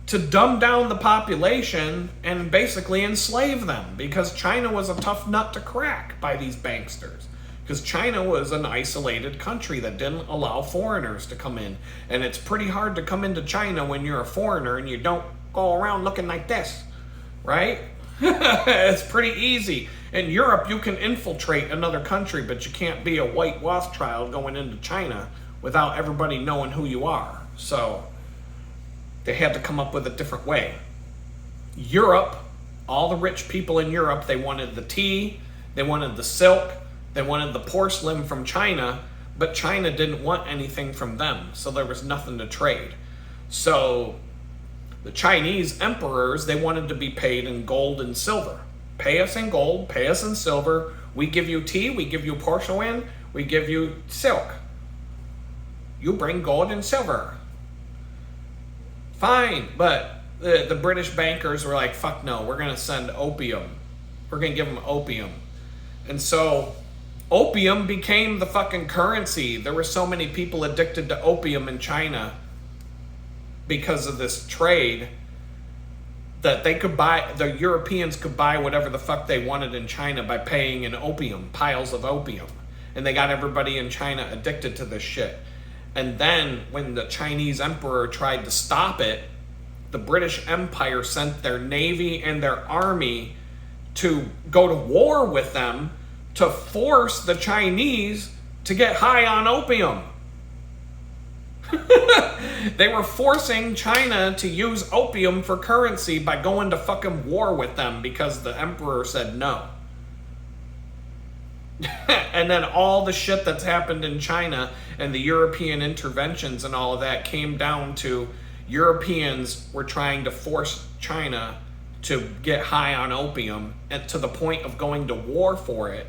to dumb down the population and basically enslave them, because China was a tough nut to crack by these banksters. Because China was an isolated country that didn't allow foreigners to come in. And it's pretty hard to come into China when you're a foreigner and you don't go around looking like this, right? It's pretty easy. In Europe, you can infiltrate another country, but you can't be a white Rothschild going into China without everybody knowing who you are. So they had to come up with a different way. Europe, all the rich people in Europe, they wanted the tea, they wanted the silk, they wanted the porcelain from China, but China didn't want anything from them, so there was nothing to trade. So the Chinese emperors, they wanted to be paid in gold and silver. Pay us in gold, pay us in silver. We give you tea, we give you porcelain, we give you silk. You bring gold and silver. Fine, but the British bankers were like, fuck no, we're going to send opium. We're going to give them opium. And so opium became the fucking currency. There were so many people addicted to opium in China because of this trade that they could buy, the Europeans could buy whatever the fuck they wanted in China by paying in opium, piles of opium. And they got everybody in China addicted to this shit. And then when the Chinese emperor tried to stop it, the British Empire sent their navy and their army to go to war with them to force the Chinese to get high on opium. They were forcing China to use opium for currency by going to fucking war with them because the emperor said no. And then all the shit that's happened in China and the European interventions and all of that came down to Europeans were trying to force China to get high on opium and to the point of going to war for it.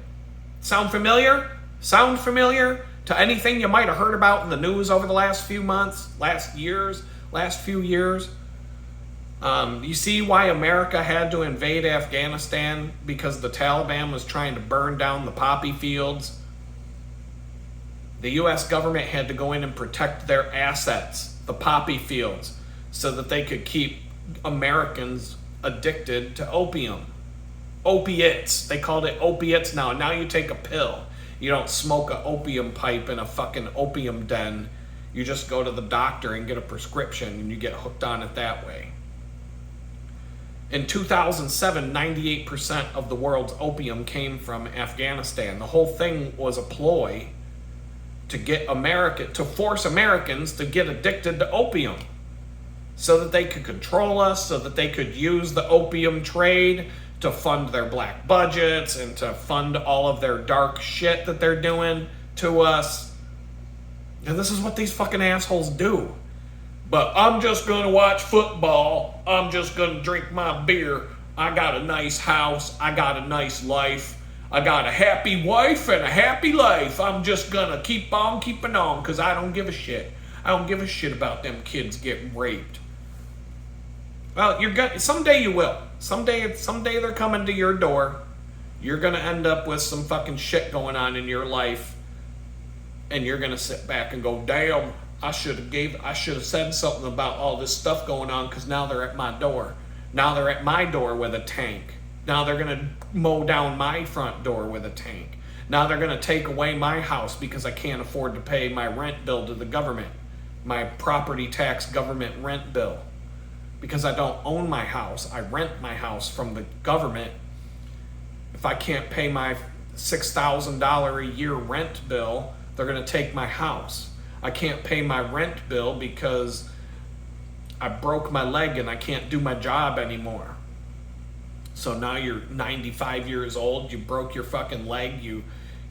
Sound familiar? Sound familiar to anything you might have heard about in the news over the last few months, last few years? You see why America had to invade Afghanistan? Because the Taliban was trying to burn down the poppy fields. The U.S. government had to go in and protect their assets, the poppy fields, so that they could keep Americans addicted to opium. Opiates. They called it opiates now. Now you take a pill. You don't smoke an opium pipe in a fucking opium den. You just go to the doctor and get a prescription and you get hooked on it that way. In 2007, 98% of the world's opium came from Afghanistan. The whole thing was a ploy to force Americans to get addicted to opium so that they could control us, so that they could use the opium trade to fund their black budgets and to fund all of their dark shit that they're doing to us. And this is what these fucking assholes do. But I'm just going to watch football. I'm just going to drink my beer. I got a nice house. I got a nice life. I got a happy wife and a happy life. I'm just going to keep on keeping on because I don't give a shit. I don't give a shit about them kids getting raped. Well, someday you will. Someday they're coming to your door. You're going to end up with some fucking shit going on in your life. And you're going to sit back and go, damn, I should have said something about all this stuff going on because now they're at my door. Now they're at my door with a tank. Now they're going to mow down my front door with a tank. Now they're going to take away my house because I can't afford to pay my rent bill to the government. My property tax government rent bill. Because I don't own my house. I rent my house from the government. If I can't pay my $6,000 a year rent bill, they're going to take my house. I can't pay my rent bill because I broke my leg and I can't do my job anymore. So now you're 95 years old, you broke your fucking leg,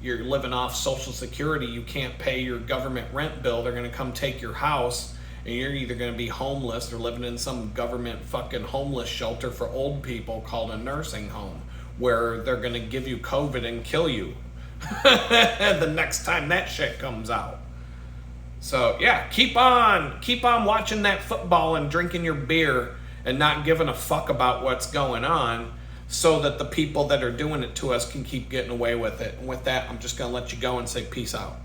you're living off Social Security, you can't pay your government rent bill, they're going to come take your house, and you're either going to be homeless or living in some government fucking homeless shelter for old people called a nursing home, where they're going to give you COVID and kill you the next time that shit comes out. So yeah, keep on watching that football and drinking your beer and not giving a fuck about what's going on so that the people that are doing it to us can keep getting away with it. And with that, I'm just going to let you go and say peace out.